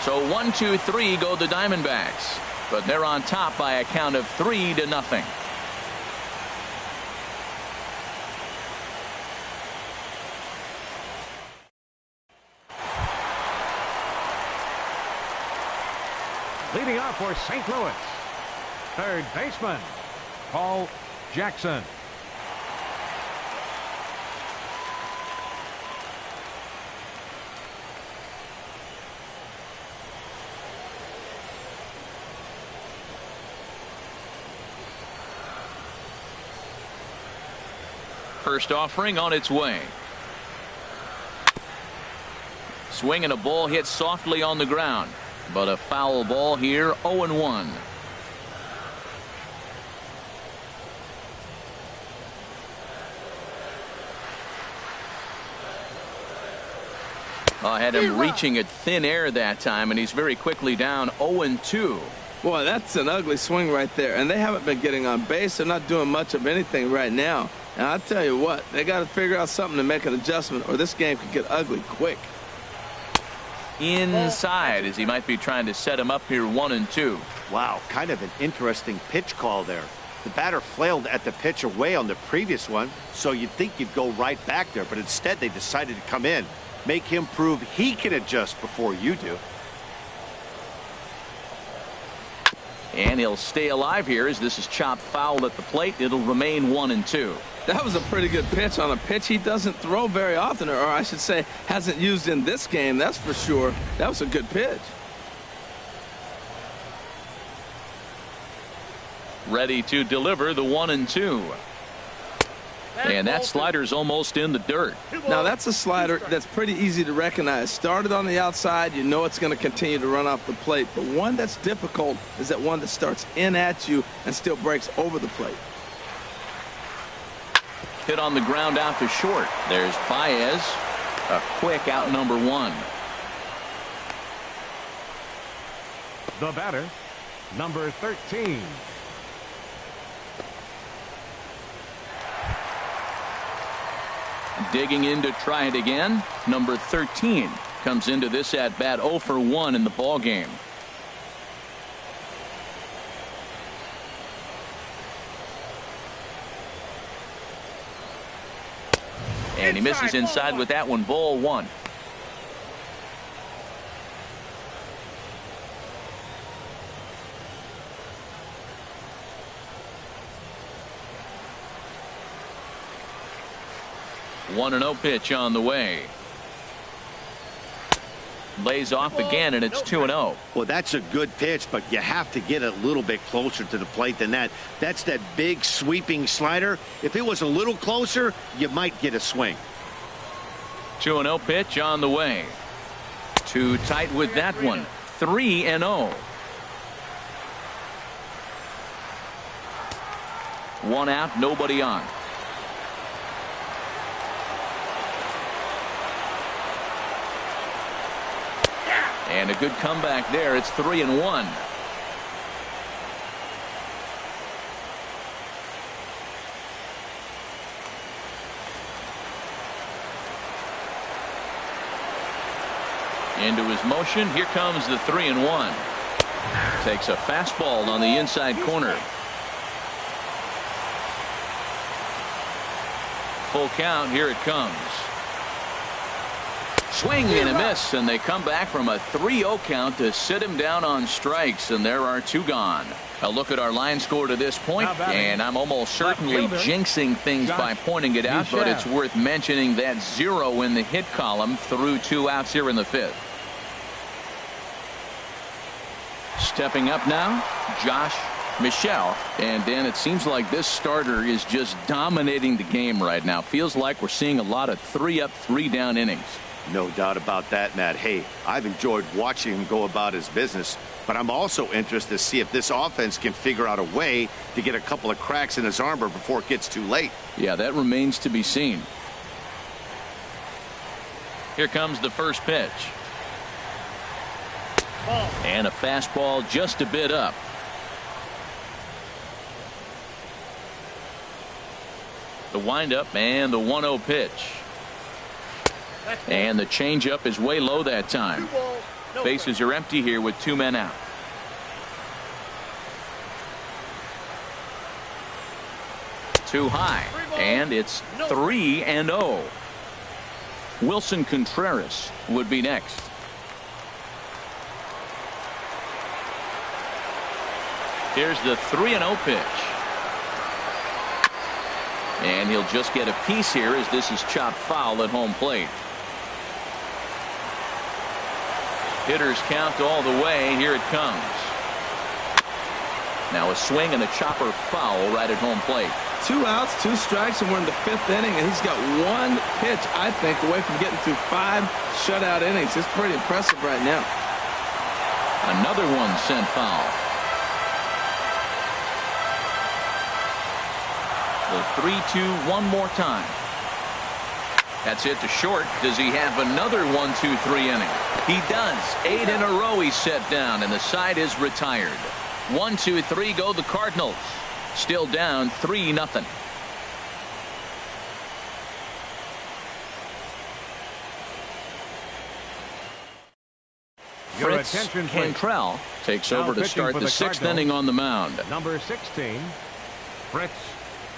So 1, 2, 3 go the Diamondbacks, but they're on top by a count of 3-0. Leading off for St. Louis, third baseman, Paul Jackson. First offering on its way. Swing and a ball hit softly on the ground. But a foul ball here. 0-1. I had him reaching at thin air that time, and he's very quickly down. 0-2. Boy, that's an ugly swing right there. And they haven't been getting on base. They're not doing much of anything right now. And I'll tell you what, they got to figure out something to make an adjustment, or this game could get ugly quick. Inside, as he might be trying to set him up here. 1-2. Wow, kind of an interesting pitch call there. The batter flailed at the pitch away on the previous one, so you'd think you'd go right back there, but instead they decided to come in, make him prove he can adjust before you do. And he'll stay alive here as this is chopped foul at the plate. It'll remain 1-2. That was a pretty good pitch on a pitch he doesn't throw very often, or I should say hasn't used in this game, that's for sure. That was a good pitch. Ready to deliver the 1-2. And that slider's almost in the dirt. Now that's a slider that's pretty easy to recognize. Started on the outside, you know it's going to continue to run off the plate. The one that's difficult is that one that starts in at you and still breaks over the plate. Hit on the ground out to short. There's Baez. A quick out number one. The batter, number 13. Digging in to try it again. Number 13 comes into this at bat 0 for 1 in the ball game. And he misses inside with that one. Ball one. One and 0 pitch on the way. Lays off again, and it's 2-0. Well, that's a good pitch, but you have to get a little bit closer to the plate than that. That's that big sweeping slider. If it was a little closer, you might get a swing. 2-0 pitch on the way. Too tight with that one. 3-0. One out, nobody on. And a good comeback there. It's 3-1. Into his motion. Here comes the 3-1. Takes a fastball on the inside corner. Full count. Here it comes. Swing and a miss, and they come back from a 3-0 count to sit him down on strikes, and there are two gone. A look at our line score to this point, and I'm almost certainly jinxing things by pointing it out, but it's worth mentioning that 0 in the hit column through 2 outs here in the 5th. Stepping up now, Josh Michelle. And Dan, it seems like this starter is just dominating the game right now. Feels like we're seeing a lot of 3-up, 3-down innings. No doubt about that, Matt. Hey, I've enjoyed watching him go about his business, but I'm also interested to see if this offense can figure out a way to get a couple of cracks in his armor before it gets too late. Yeah, that remains to be seen. Here comes the first pitch. And a fastball just a bit up. The windup and the 1-0 pitch. And the changeup is way low that time. Bases are empty here with 2 men out. Too high, and it's 3-0. Wilson Contreras would be next. Here's the 3-0 pitch. And he'll just get a piece here as this is chopped foul at home plate. Hitters count all the way. Here it comes. Now a swing and a chopper foul right at home plate. 2 outs, 2 strikes, and we're in the 5th inning, and he's got 1 pitch, I think, away from getting through 5 shutout innings. It's pretty impressive right now. Another one sent foul. The 3-2 one more time. That's it to short. Does he have another 1-2-3 inning? He does. 8 in a row he's set down, and the side is retired. 1-2-3 go the Cardinals. Still down 3-0. Fritz Cantrell takes over to start the 6th inning on the mound. Number 16, Fritz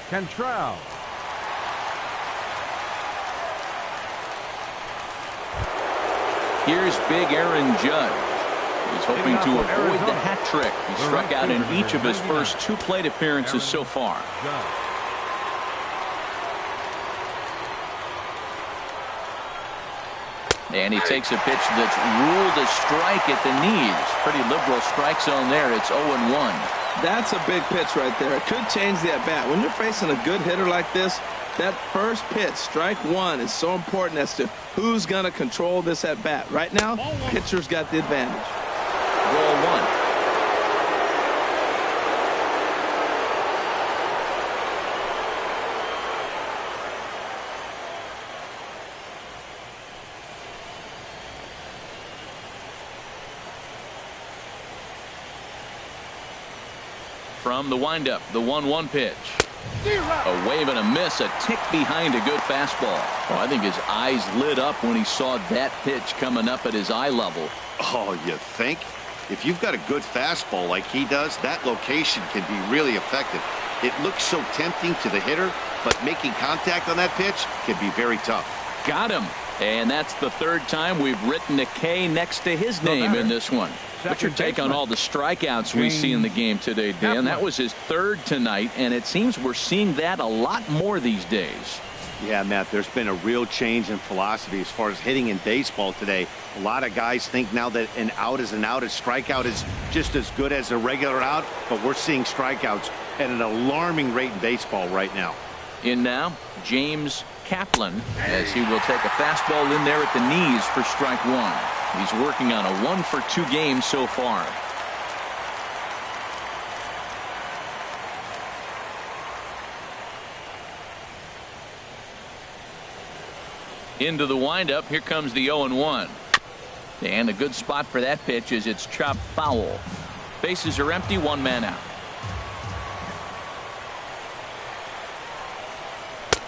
Cantrell. Here's big Aaron Judge. He's hoping to avoid the hat trick. He struck out in each of his first 2 plate appearances so far. And he takes a pitch that's ruled a strike at the knees. Pretty liberal strike zone there. It's 0-1. That's a big pitch right there. It could change the at-bat. When you're facing a good hitter like this, that first pitch, strike 1, is so important as to who's going to control this at-bat. Right now, pitcher's got the advantage. Ball 1. From the windup, the 1-1 pitch. A wave and a miss, a tick behind a good fastball. Oh, I think his eyes lit up when he saw that pitch coming up at his eye level. Oh, you think? If you've got a good fastball like he does, that location can be really effective. It looks so tempting to the hitter, but making contact on that pitch can be very tough. Got him. And that's the third time we've written a K next to his name in this one. What's your take on all the strikeouts we see in the game today, Dan? That was his third tonight, and it seems we're seeing that a lot more these days. Yeah, Matt, there's been a real change in philosophy as far as hitting in baseball today. A lot of guys think now that an out is an out. A strikeout is just as good as a regular out, but we're seeing strikeouts at an alarming rate in baseball right now. In now, James Kaplan, as he will take a fastball in there at the knees for strike one. He's working on a 1-for-2 game so far. Into the windup. Here comes the 0-1. And a good spot for that pitch is it's chopped foul. Bases are empty, one man out.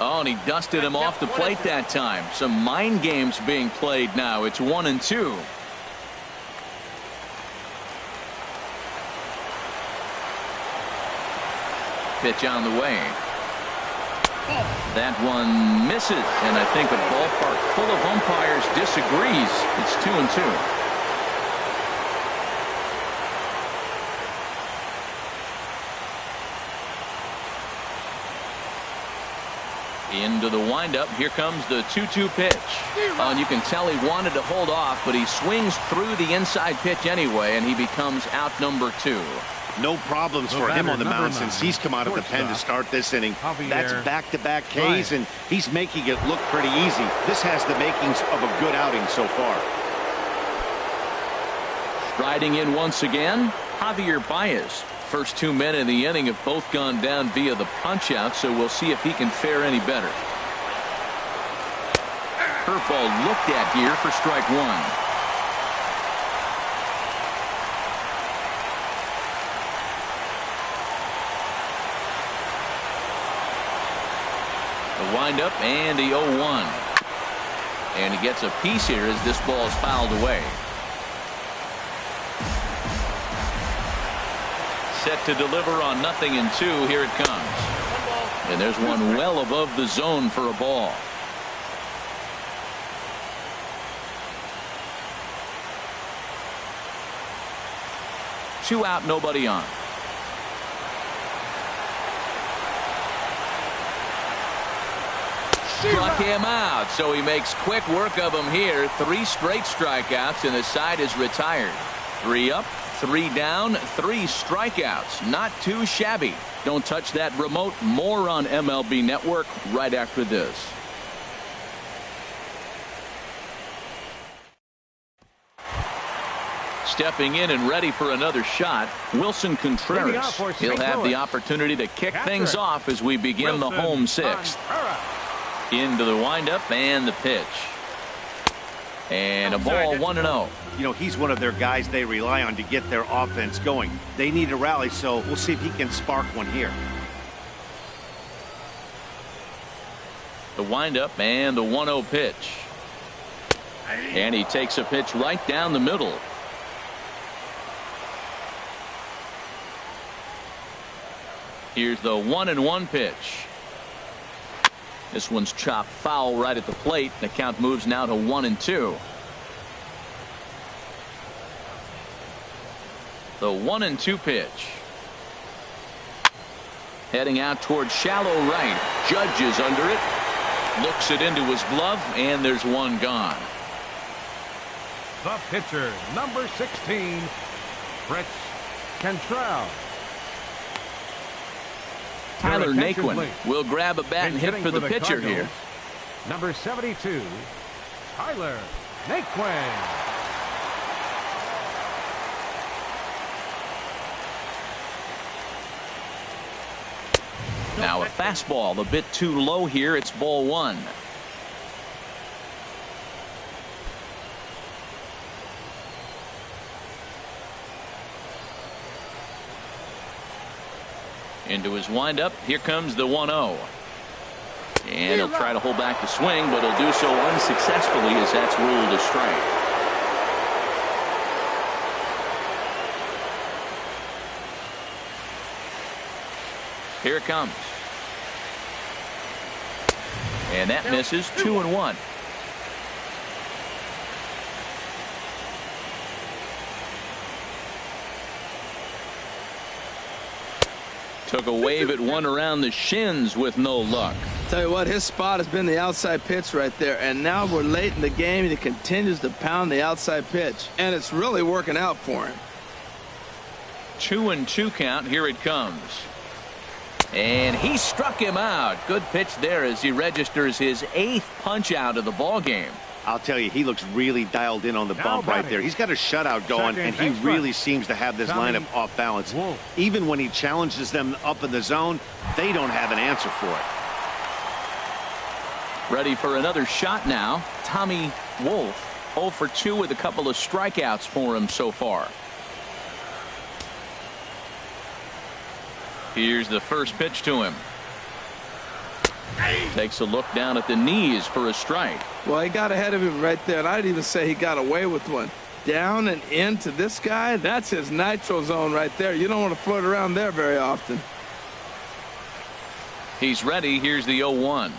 Oh, and he dusted him off the plate that time. Some mind games being played now. It's 1-2. Pitch on the way. That one misses, and I think a ballpark full of umpires disagrees. It's 2-2. Into the windup. Here comes the 2-2 pitch. Oh, and you can tell he wanted to hold off, but he swings through the inside pitch anyway, and he becomes out number 2. No problems for him on the mound since he's come out of the pen to start this inning. That's back-to-back Ks, and he's making it look pretty easy. This has the makings of a good outing so far. Striding in once again, Javier Baez. First 2 men in the inning have both gone down via the punch-out, so we'll see if he can fare any better. Curveball looked at here for strike one. The windup and the 0-1. And he gets a piece here as this ball is fouled away. Set to deliver on 0-2. Here it comes. And there's one well above the zone for a ball. Two out, nobody on. Struck him out, so he makes quick work of him here. 3 straight strikeouts, and the side is retired. 3 up, 3 down, 3 strikeouts. Not too shabby. Don't touch that remote. More on MLB Network right after this. Stepping in and ready for another shot, Wilson Contreras. He'll have the opportunity to kick things off as we begin the home 6th. Into the windup and the pitch. And a ball 1-0. You know, he's one of their guys they rely on to get their offense going. They need a rally, so we'll see if he can spark one here. The windup and the 1-0 pitch. And he takes a pitch right down the middle. Here's the 1-1 pitch. This one's chopped foul right at the plate. The count moves now to 1-2. The 1-2 pitch. Heading out towards shallow right. Judge is under it. Looks it into his glove, and there's one gone. The pitcher, number 16, Fritz Cantrell. Tyler Naquin will grab a bat and hit for the pitcher here. Number 72, Tyler Naquin. Now a fastball a bit too low here. It's ball 1. Into his windup. Here comes the 1-0. And he'll try to hold back the swing, but he'll do so unsuccessfully as that's ruled a strike. Here it comes. And that misses. 2-1. Took a wave at one around the shins with no luck. Tell you what, his spot has been the outside pitch right there, and now we're late in the game and he continues to pound the outside pitch, and it's really working out for him. 2-2 count. Here it comes. And he struck him out. Good pitch there as he registers his 8th punch out of the ball game. I'll tell you, he looks really dialed in on the bump right there. He's got a shutout going, and he really seems to have this lineup off balance. Even when he challenges them up in the zone, they don't have an answer for it. Ready for another shot now. Tommy Wolf, 0 for 2 with a couple of strikeouts for him so far. Here's the first pitch to him. Takes a look down at the knees for a strike. Well, he got ahead of him right there, and I'd even say he got away with one. Down and into this guy, that's his nitro zone right there. You don't want to float around there very often. He's ready. Here's the 0-1.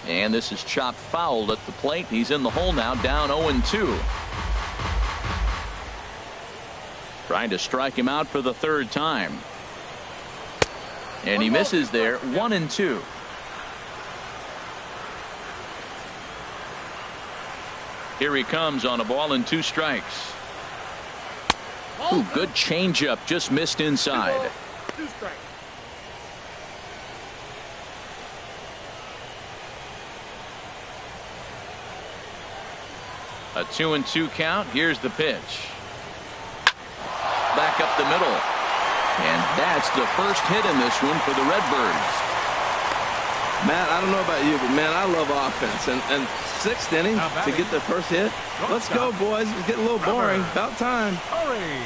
And this is chopped foul at the plate. He's in the hole now, down 0-2. Trying to strike him out for the 3rd time. And he misses there. 1-2. Here he comes on a ball and 2 strikes. Ooh, good changeup, just missed inside. 2 strikes. A 2-2 count. Here's the pitch. Back up the middle. And that's the first hit in this one for the Redbirds. Matt, I don't know about you, but man, I love offense. And 6th inning to get the first hit. Let's go, boys. It's getting a little boring. About time. Hurry.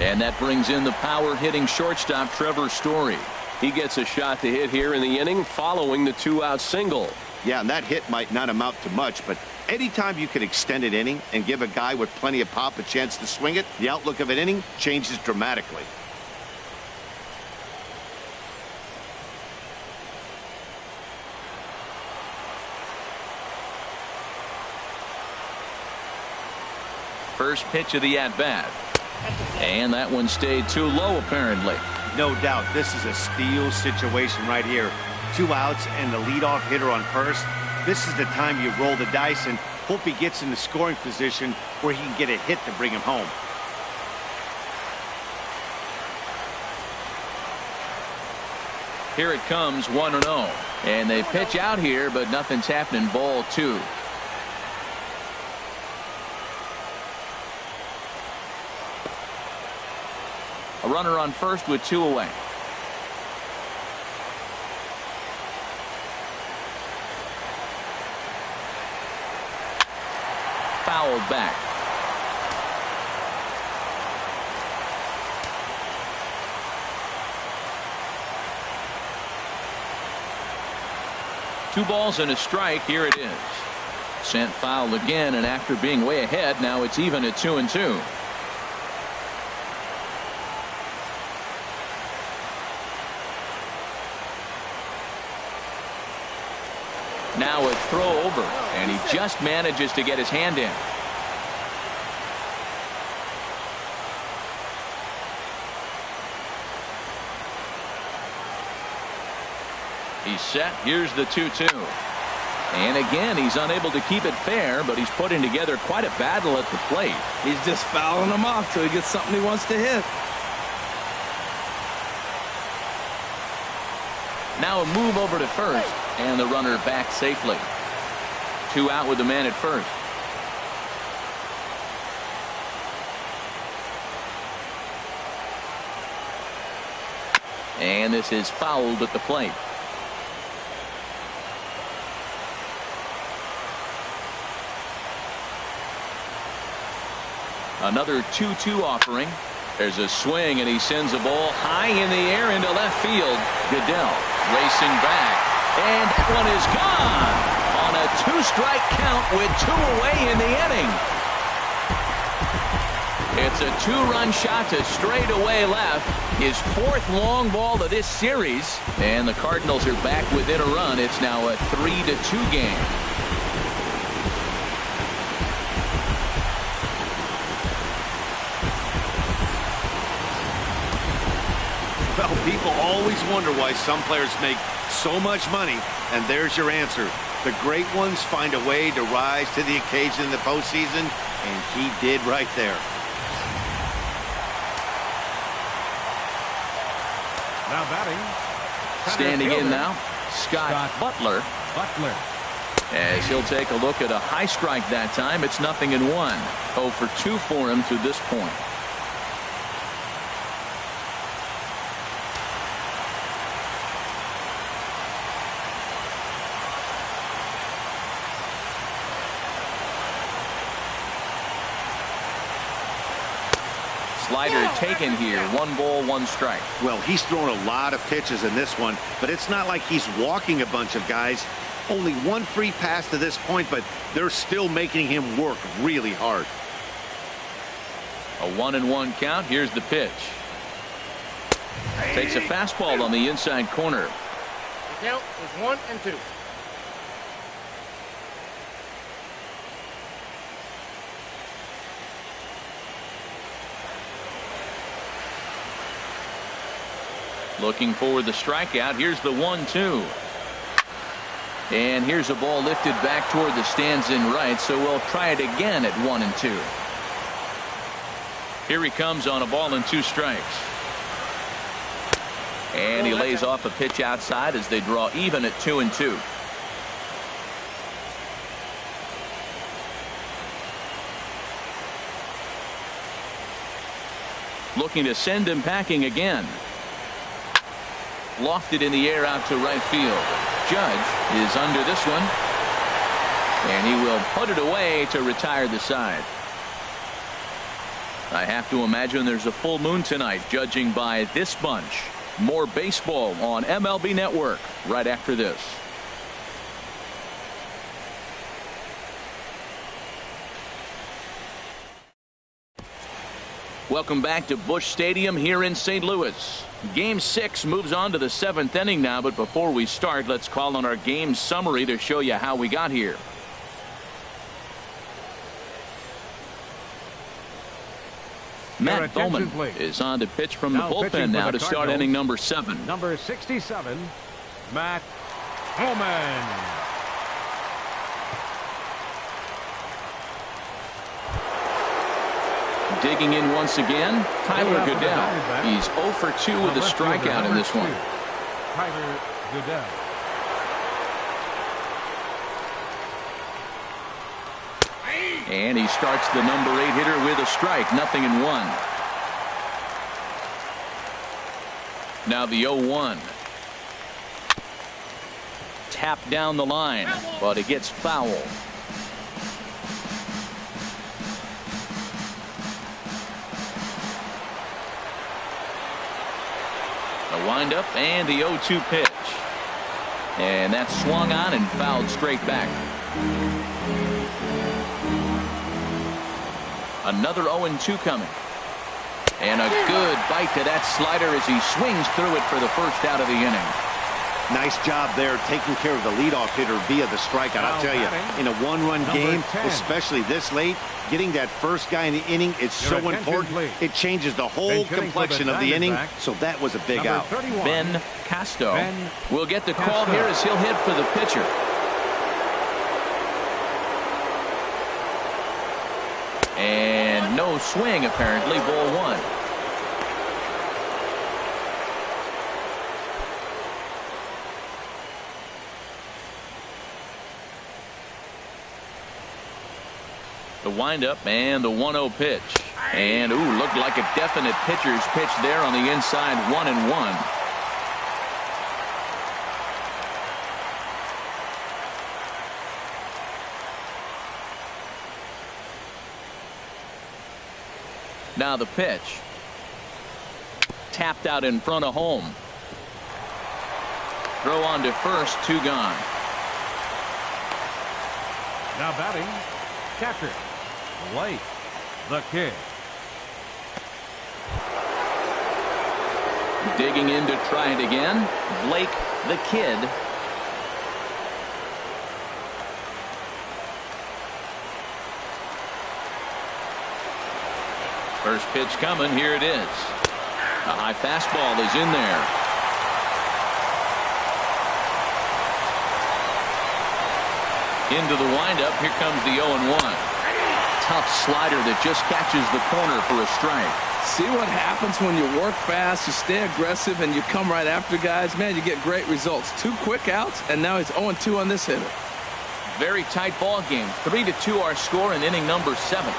And that brings in the power hitting shortstop Trevor Story. He gets a shot to hit here in the inning following the 2-out single. Yeah, and that hit might not amount to much, but anytime you can extend an inning and give a guy with plenty of pop a chance to swing it, the outlook of an inning changes dramatically. First pitch of the at-bat. And that one stayed too low, apparently. No doubt, this is a steal situation right here. 2 outs and the leadoff hitter on first. This is the time you roll the dice and hope he gets in the scoring position where he can get a hit to bring him home. Here it comes, 1-0. And they pitch out here, but nothing's happening. Ball 2. A runner on first with 2 away. Fouled back. Two balls and a strike. Here it is. Sent foul again, and after being way ahead, now it's even at 2-2. Now a throw over, and he just manages to get his hand in. He's set. Here's the 2-2. And again, he's unable to keep it fair, but he's putting together quite a battle at the plate. He's just fouling him off till he gets something he wants to hit. Now a move over to first, and the runner back safely. 2 out with the man at first. And this is fouled at the plate. Another 2-2 offering. There's a swing, and he sends a ball high in the air into left field. Goodell racing back, and that one is gone on a 2-strike count with 2 away in the inning. It's a 2-run shot to straightaway left, his 4th long ball of this series, and the Cardinals are back within a run. It's now a 3-2 game. Well, people always wonder why some players make so much money, and there's your answer. The great ones find a way to rise to the occasion in the postseason, and he did right there. Now batting. Standing in now, Scott Butler. As he'll take a look at a high strike that time. It's 0-1. 0 for 2 for him to this point. Slider taken here. 1 ball, 1 strike. Well, he's thrown a lot of pitches in this one, but it's not like he's walking a bunch of guys. Only 1 free pass to this point, but they're still making him work really hard. A 1-1 count. Here's the pitch. Takes a fastball on the inside corner. The count is 1-2. Looking for the strikeout. Here's the 1-2. And here's a ball lifted back toward the stands in right, so we'll try it again at 1-2. Here he comes on a ball and 2 strikes. And he lays off a pitch outside as they draw even at 2-2. Looking to send him packing again. Lofted in the air out to right field. Judge is under this one, and he will put it away to retire the side. I have to imagine there's a full moon tonight, judging by this bunch. More baseball on MLB Network right after this. Welcome back to Busch Stadium here in St. Louis. Game 6 moves on to the 7th inning now, but before we start, let's call on our game summary to show you how we got here. Matt Bowman is on to pitch from the bullpen now to start inning number 7. Number 67, Matt Bowman. Digging in once again, Tyler Goodell. He's 0 for 2 with a strikeout in this one. Tyler Goodell. And he starts the number 8 hitter with a strike. 0-1. Now the 0-1. Tapped down the line, but it gets foul. The windup and the 0-2 pitch. And that's swung on and fouled straight back. Another 0-2 coming. And a good bite to that slider as he swings through it for the first out of the inning. Nice job there taking care of the leadoff hitter via the strikeout. I'll tell you, in a 1-run game, especially this late, getting that first guy in the inning is so important. It changes the whole complexion of the inning, so that was a big out. Ben Casto will get the call here as he'll hit for the pitcher. And no swing, apparently. Ball 1. The windup and the 1-0 pitch. And, ooh, looked like a definite pitcher's pitch there on the inside. 1-1. Now the pitch. Tapped out in front of home. Throw on to first, 2 gone. Now batting, catcher, Blake, the kid. Digging in to try it again, Blake, the kid. First pitch coming, here it is. A high fastball is in there. Into the windup, here comes the 0-1. Tough slider that just catches the corner for a strike. See what happens when you work fast, you stay aggressive, and you come right after guys. Man, you get great results. 2 quick outs, and now he's 0-2 on this hitter. Very tight ball game. 3-2 our score in inning number 7.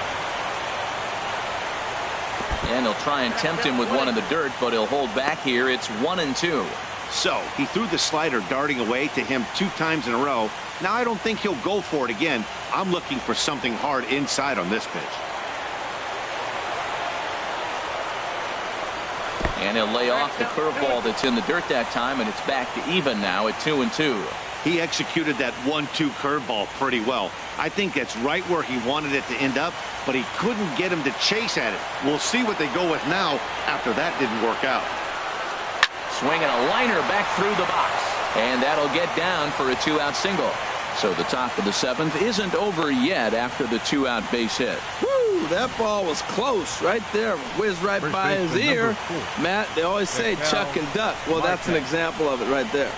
And he'll try and tempt him with one in the dirt, but he'll hold back here. It's 1-2. So he threw the slider darting away to him 2 times in a row. Now I don't think he'll go for it again. I'm looking for something hard inside on this pitch. And he'll lay off the curveball that's in the dirt that time, and it's back to even now at 2-2. He executed that 1-2 curveball pretty well. I think that's right where he wanted it to end up, but he couldn't get him to chase at it. We'll see what they go with now after that didn't work out. Swinging a liner back through the box, and that'll get down for a 2-out single. So the top of the 7th isn't over yet after the 2-out base hit. Woo, that ball was close right there. Whizzed right by his ear. Matt, they always say chuck and duck. Well, that's an example of it right there.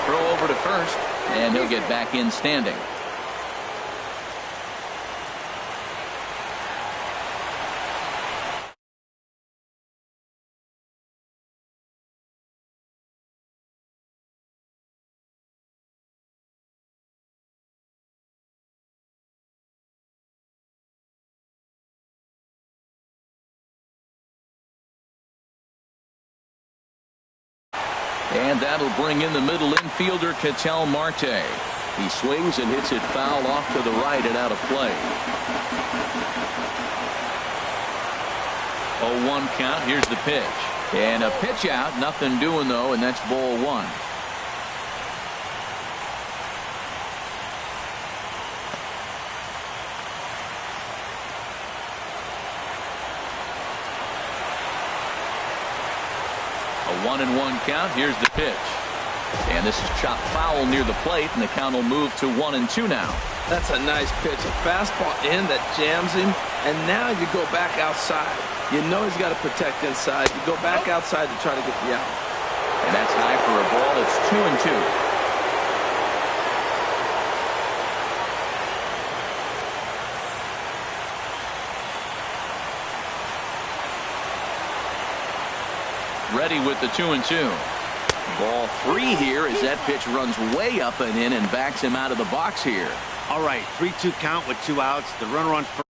Throw over to first, and he'll get back in standing. And that'll bring in the middle infielder, Ketel Marte. He swings and hits it foul off to the right and out of play. 0-1 count. Here's the pitch. And a pitch out. Nothing doing, though, and that's ball 1. A 1-1 count. Here's the pitch. And this is chopped foul near the plate, and the count will move to 1-2 now. That's a nice pitch. A fastball in that jams him, and now you go back outside. You know he's got to protect inside. You go back outside to try to get the out. And that's high for a ball. It's 2-2. Ready with the 2-2. Ball 3 here as that pitch runs way up and in and backs him out of the box here. All right, 3-2 count with 2 outs. The runner on first.